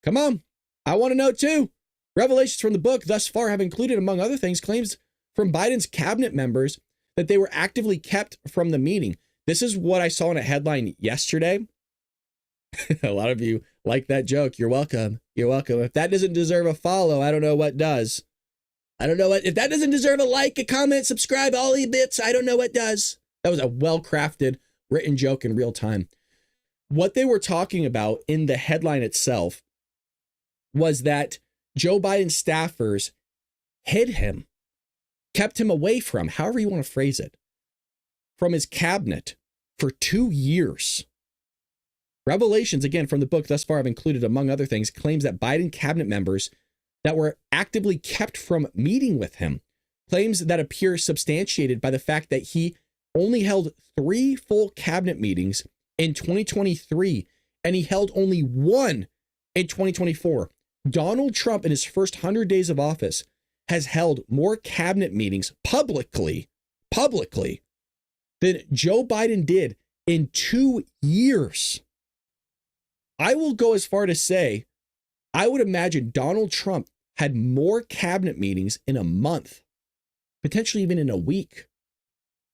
Come on, I want to know too. Revelations from the book thus far have included, among other things, claims from Biden's cabinet members that they were actively kept from the meeting. This is what I saw in a headline yesterday. A lot of you like that joke. You're welcome. You're welcome. If that doesn't deserve a follow, I don't know what does. I don't know what, if that doesn't deserve a like, a comment, subscribe, all the bits, I don't know what does. That was a well-crafted, written joke in real time. What they were talking about in the headline itself was that Joe Biden's staffers hid him, kept him away from, however you want to phrase it, from his cabinet for 2 years. Revelations, again, from the book thus far have included, among other things, claims that Biden cabinet members that were actively kept from meeting with him, claims that appear substantiated by the fact that he only held 3 full cabinet meetings in 2023, and he held only 1 in 2024. Donald Trump, in his first 100 days of office, has held more cabinet meetings publicly than Joe Biden did in 2 years. I will go as far to say, I would imagine Donald Trump had more cabinet meetings in a month, potentially even in a week,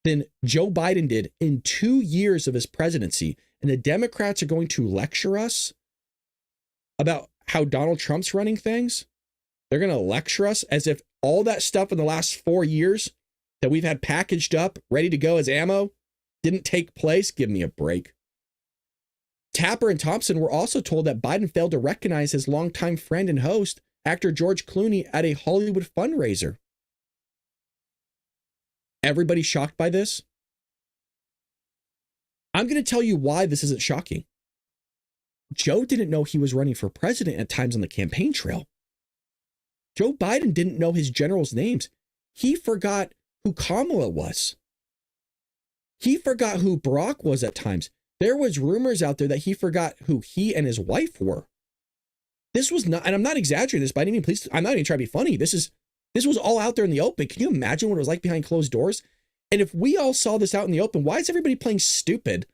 than Joe Biden did in 2 years of his presidency. And the Democrats are going to lecture us about how Donald Trump's running things. They're going to lecture us as if all that stuff in the last 4 years that we've had packaged up, ready to go as ammo, didn't take place. Give me a break. Tapper and Thompson were also told that Biden failed to recognize his longtime friend and host, actor George Clooney, at a Hollywood fundraiser. Everybody shocked by this? I'm going to tell you why this isn't shocking. Joe didn't know he was running for president at times on the campaign trail. Joe Biden didn't know his generals' names. He forgot who Kamala was. He forgot who Barack was at times. There was rumors out there that he forgot who he and his wife were. This was not, and I'm not exaggerating this by any means, please, I'm not even trying to be funny. This was all out there in the open. Can you imagine what it was like behind closed doors? And if we all saw this out in the open, why is everybody playing stupid?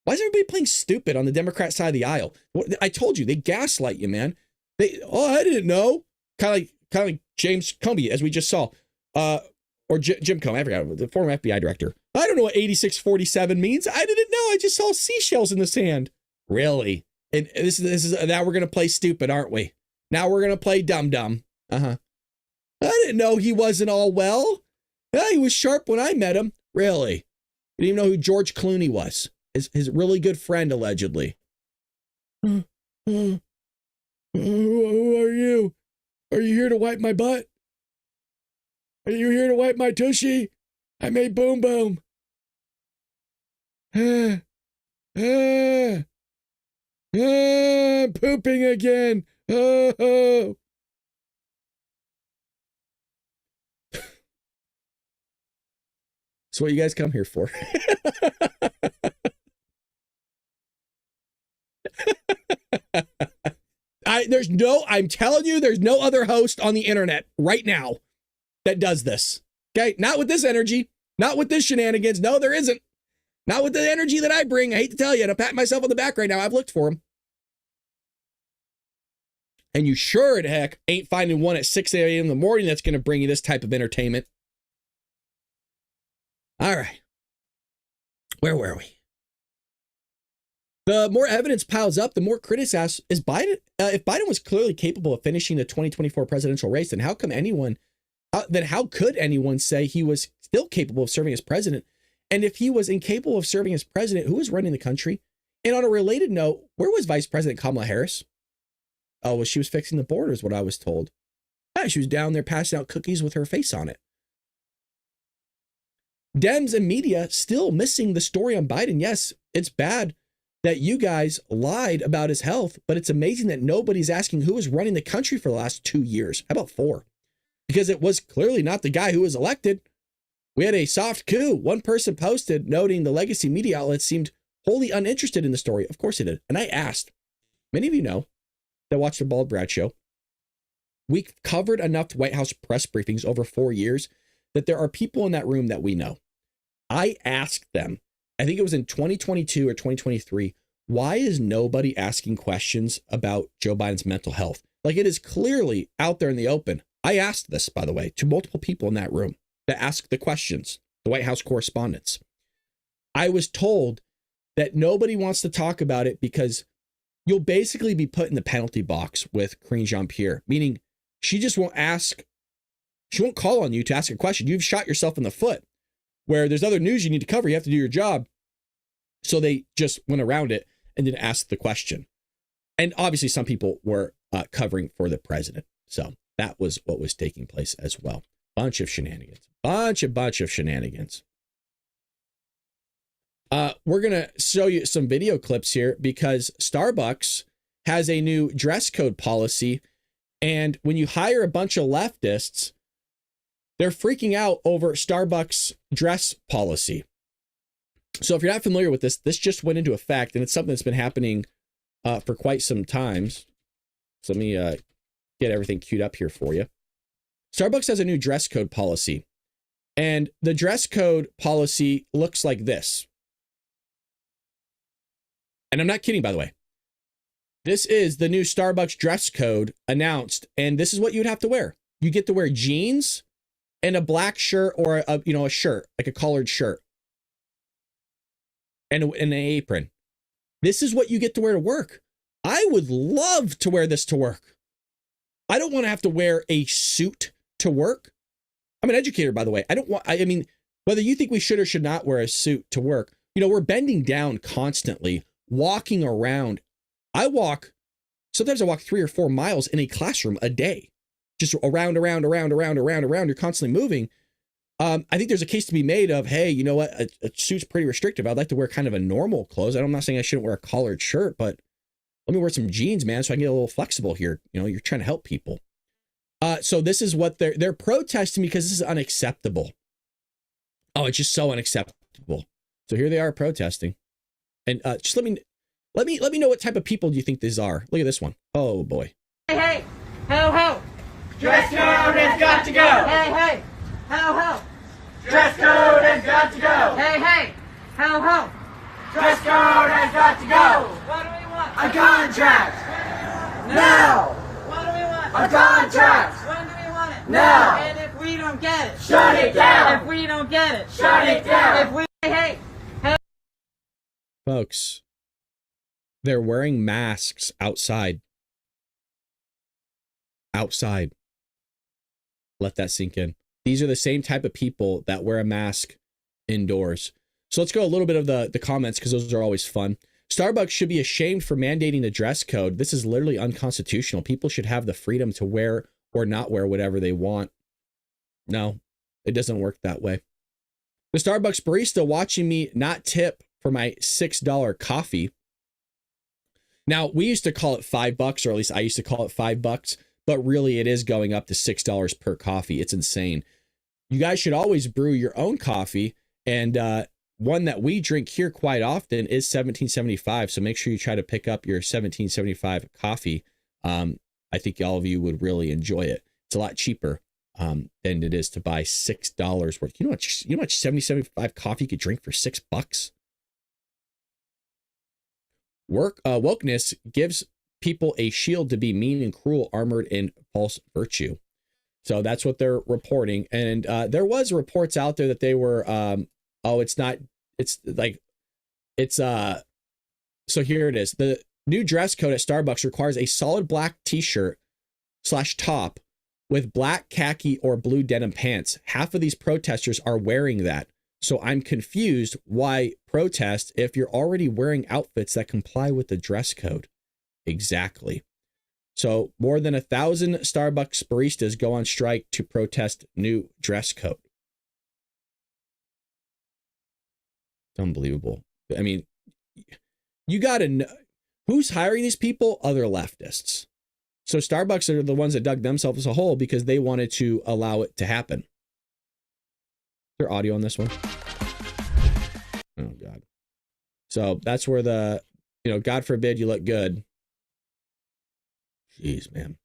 Why is everybody playing stupid on the Democrat side of the aisle? I told you, they gaslight you, man. I didn't know. Kind of like James Comey, as we just saw, or Jim Comey, I forgot, the former FBI director. I don't know what 8647 means. I didn't know. I just saw seashells in the sand. Really? And this is now we're gonna play stupid, aren't we? Now we're gonna play dumb. I didn't know he wasn't all well. He was sharp when I met him. Really? You didn't even know who George Clooney was. His really good friend, allegedly. Who are you? Are you here to wipe my butt? Are you here to wipe my tushy? I made boom boom. I'm pooping again. Oh. That's what you guys come here for. I'm telling you, there's no other host on the internet right now that does this. Okay? Not with this energy, not with this shenanigans. No, there isn't. Not with the energy that I bring. I hate to tell you, and I pat myself on the back right now. I've looked for him. And you sure as heck ain't finding one at 6 a.m. in the morning that's going to bring you this type of entertainment. All right. Where were we? The more evidence piles up, the more critics ask, is Biden, if Biden was clearly capable of finishing the 2024 presidential race, then how could anyone say he was still capable of serving as president? And if he was incapable of serving as president, who was running the country? And on a related note, where was Vice President Kamala Harris? Oh, well, she was fixing the border is what I was told. Yeah, she was down there passing out cookies with her face on it. Dems and media still missing the story on Biden. Yes, it's bad that you guys lied about his health, but it's amazing that nobody's asking who was running the country for the last 2 years. How about 4? Because it was clearly not the guy who was elected. We had a soft coup. One person posted noting the legacy media outlets seemed wholly uninterested in the story. Of course it did. And I asked, many of you know that watch the Bald Brad show. We covered enough White House press briefings over 4 years that there are people in that room that we know. I asked them, I think it was in 2022 or 2023, why is nobody asking questions about Joe Biden's mental health? Like, it is clearly out there in the open. I asked this, by the way, to multiple people in that room that asked the questions, the White House correspondents. I was told that nobody wants to talk about it because you'll basically be put in the penalty box with Karine Jean-Pierre, meaning she just won't ask. She won't call on you to ask a question. You've shot yourself in the foot. Where there's other news you need to cover, you have to do your job. So they just went around it and didn't ask the question. And obviously some people were covering for the president. So that was what was taking place as well. Bunch of shenanigans. Bunch of shenanigans. We're going to show you some video clips here because Starbucks has a new dress code policy. And when you hire a bunch of leftists, they're freaking out over Starbucks dress policy. So if you're not familiar with this just went into effect, and it's something that's been happening for quite some time. So let me get everything queued up here for you. Starbucks has a new dress code policy, and the dress code policy looks like this. And I'm not kidding, by the way. This is the new Starbucks dress code announced, and this is what you'd have to wear. You get to wear jeans and a black shirt or a shirt, like a collared shirt, and an apron. This is what you get to wear to work. I would love to wear this to work. I don't want to have to wear a suit to work. I'm an educator, by the way. I mean, whether you think we should or should not wear a suit to work, we're bending down constantly, walking around. Sometimes I walk 3 or 4 miles in a classroom a day. Just around. You're constantly moving. I think there's a case to be made of, hey, you know what? A suit's pretty restrictive. I'd like to wear kind of a normal clothes. I'm not saying I shouldn't wear a collared shirt, but let me wear some jeans, man, so I can get a little flexible here. You know, you're trying to help people. So this is what they're protesting because this is unacceptable. Oh, it's just so unacceptable. So here they are protesting. And just let me know what type of people do you think these are. Look at this one. Oh boy.
Hey, hey, ho, ho.
Dress code has got to go.
Hey, hey, ho, ho.
Dress code has got to go.
Hey, hey, ho, ho.
Dress code has got to go.
What do we want?
A contract. Now.
What do we want?
A contract.
When do we want it?
Now.
And if we don't get it?
Shut it down.
If we don't get it?
Shut it down.
If we, hey,
Folks, they're wearing masks outside. Outside. Let that sink in. These are the same type of people that wear a mask indoors. So let's go a little bit of the comments because those are always fun. Starbucks should be ashamed for mandating the dress code. This is literally unconstitutional. People should have the freedom to wear or not wear whatever they want. No, it doesn't work that way. The Starbucks barista watching me not tip for my $6 coffee. Now, we used to call it $5, or at least I used to call it $5, but really it is going up to $6 per coffee. It's insane. You guys should always brew your own coffee, and one that we drink here quite often is $17.75. So make sure you try to pick up your $17.75 coffee. I think all of you would really enjoy it. It's a lot cheaper than it is to buy $6 worth. You know how much 70.75 coffee you could drink for $6? Wokeness gives people a shield to be mean and cruel, armored in false virtue. So that's what they're reporting. And there was reports out there that they were, so here it is. The new dress code at Starbucks requires a solid black t-shirt / top with black khaki or blue denim pants. Half of these protesters are wearing that. So I'm confused why protest if you're already wearing outfits that comply with the dress code. Exactly. So more than 1,000 Starbucks baristas go on strike to protest new dress code. It's unbelievable. I mean, you got to know who's hiring these people? Other leftists. So Starbucks are the ones that dug themselves a hole because they wanted to allow it to happen. Is there audio on this one? Oh, God. So that's where God forbid you look good. Jeez, man.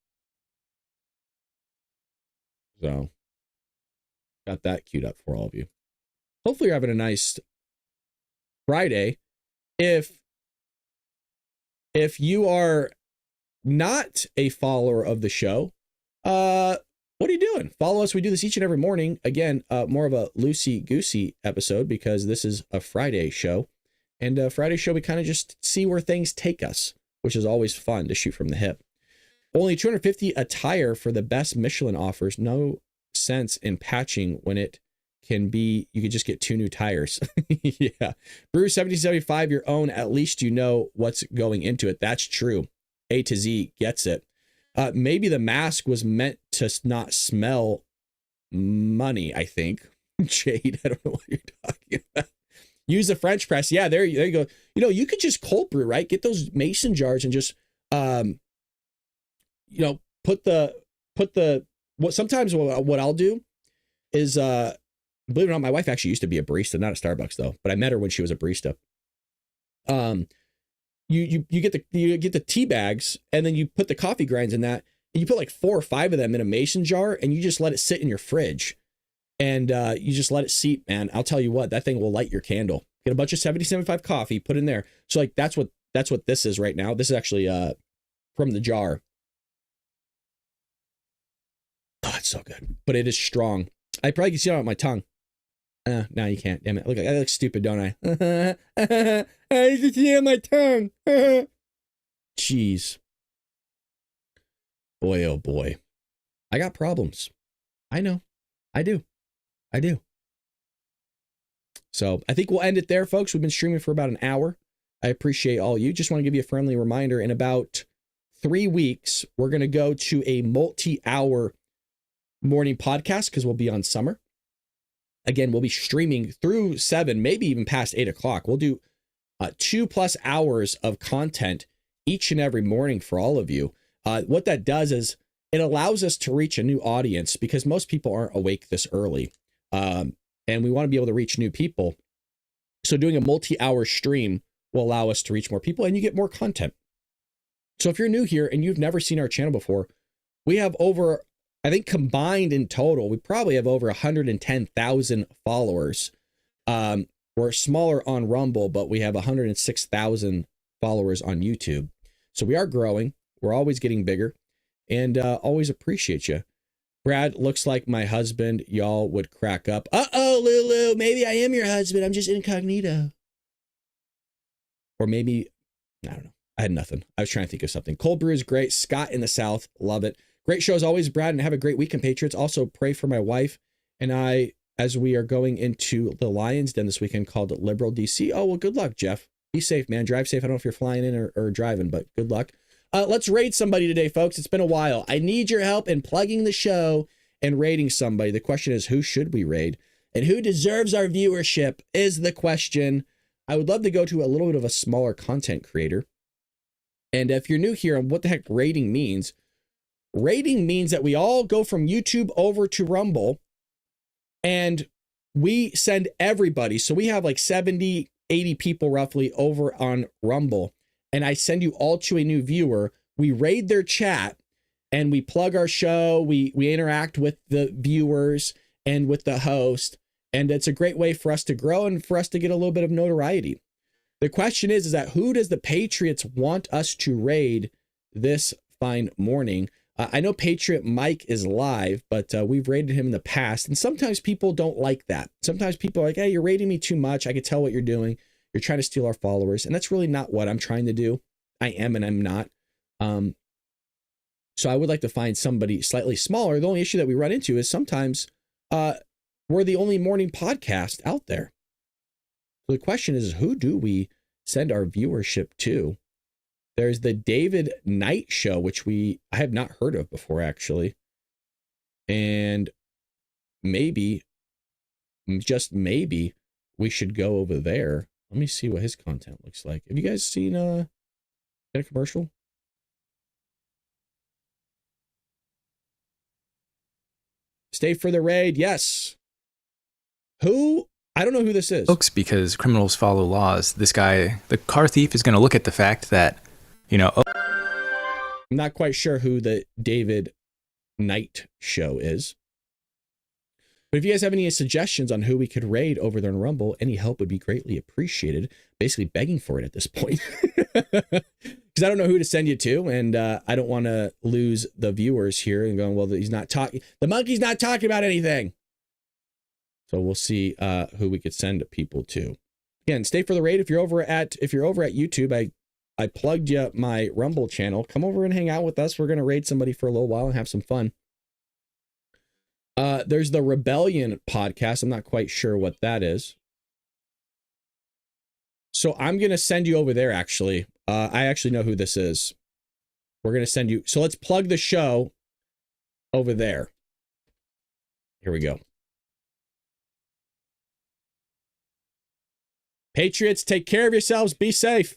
So got that queued up for all of you. Hopefully you're having a nice Friday. If you are not a follower of the show, what are you doing? Follow us. We do this each and every morning. Again, more of a loosey-goosey episode because this is a Friday show. And a Friday show, we kind of just see where things take us, which is always fun to shoot from the hip. Only $250 a tire for the best Michelin offers. No sense in patching when it can be, you could just get 2 new tires. Yeah. Brew 1775 your own. At least you know what's going into it. That's true. A to Z gets it. Maybe the mask was meant to not smell money, I think. Jade, I don't know what you're talking about. Use the French press. Yeah, there you go. You could just cold brew, right? Get those mason jars and just, sometimes what I'll do is, believe it or not, my wife actually used to be a barista, not at Starbucks though, but I met her when she was a barista. You get the tea bags and then you put the coffee grinds in that and you put like 4 or 5 of them in a mason jar and you just let it sit in your fridge and you just let it seep, man. I'll tell you what, that thing will light your candle. Get a bunch of 70.75 coffee, put in there. So like that's what this is right now. This is actually from the jar. Oh, it's so good, but it is strong. I probably can see it on my tongue. No, you can't. Damn it. Look, I look stupid, don't I? I can see it on my tongue. Jeez. Boy, oh boy. I got problems. I know. I do. So I think we'll end it there, folks. We've been streaming for about an hour. I appreciate all you. Just want to give you a friendly reminder. In about 3 weeks, we're going to go to a multi-hour morning podcast because we'll be on summer. Again, we'll be streaming through 7, maybe even past 8 o'clock. We'll do 2+ hours of content each and every morning for all of you. What that does is it allows us to reach a new audience because most people aren't awake this early. And we want to be able to reach new people. So doing a multi-hour stream will allow us to reach more people and you get more content. So if you're new here and you've never seen our channel before, we have over, I think combined in total, we probably have over 110,000 followers. We're smaller on Rumble, but we have 106,000 followers on YouTube. So we are growing. We're always getting bigger and always appreciate you. Brad, looks like my husband. Y'all would crack up. Uh-oh, Lulu, maybe I am your husband. I'm just incognito. Or maybe, I don't know. I had nothing. I was trying to think of something. Cold brew is great. Scott in the South, love it. Great show as always, Brad, and have a great weekend, Patriots. Also pray for my wife and I as we are going into the Lions Den this weekend called Liberal DC. Oh, well, good luck, Jeff. Be safe, man. Drive safe. I don't know if you're flying in or driving, but good luck. Let's raid somebody today, folks. It's been a while. I need your help in plugging the show and raiding somebody. The question is, who should we raid? And who deserves our viewership is the question. I would love to go to a little bit of a smaller content creator. And if you're new here on what the heck raiding means that we all go from YouTube over to Rumble and we send everybody. So we have like 70, 80 people roughly over on Rumble. And I send you all to a new viewer. We raid their chat and we plug our show. We interact with the viewers and with the host. And it's a great way for us to grow and for us to get a little bit of notoriety. The question is that who does the Patriots want us to raid this fine morning? I know Patriot Mike is live, but we've raided him in the past. And sometimes people don't like that. Sometimes people are like, hey, you're raiding me too much. I can tell what you're doing. You're trying to steal our followers. And that's really not what I'm trying to do. I am and I'm not. So I would like to find somebody slightly smaller. The only issue that we run into is sometimes we're the only morning podcast out there. So the question is, who do we send our viewership to? There's the David Knight show, which I have not heard of before, actually. And maybe, just maybe, we should go over there. Let me see what his content looks like. Have you guys seen a commercial? Stay for the raid. Yes. Who? I don't know who this is.
Folks, because criminals follow laws. This guy, the car thief, is going to look at the fact that,
I'm not quite sure who the David Knight show is. But if you guys have any suggestions on who we could raid over there in Rumble, any help would be greatly appreciated. Basically begging for it at this point. Because I don't know who to send you to. And I don't want to lose the viewers here and going, well, he's not talking. The monkey's not talking about anything. So we'll see who we could send people to. Again, stay for the raid. If you're over at YouTube, I plugged you my Rumble channel. Come over and hang out with us. We're going to raid somebody for a little while and have some fun. There's the Rebellion podcast. I'm not quite sure what that is. So I'm going to send you over there, actually. I actually know who this is. We're going to send you. So let's plug the show over there. Here we go. Patriots, take care of yourselves. Be safe.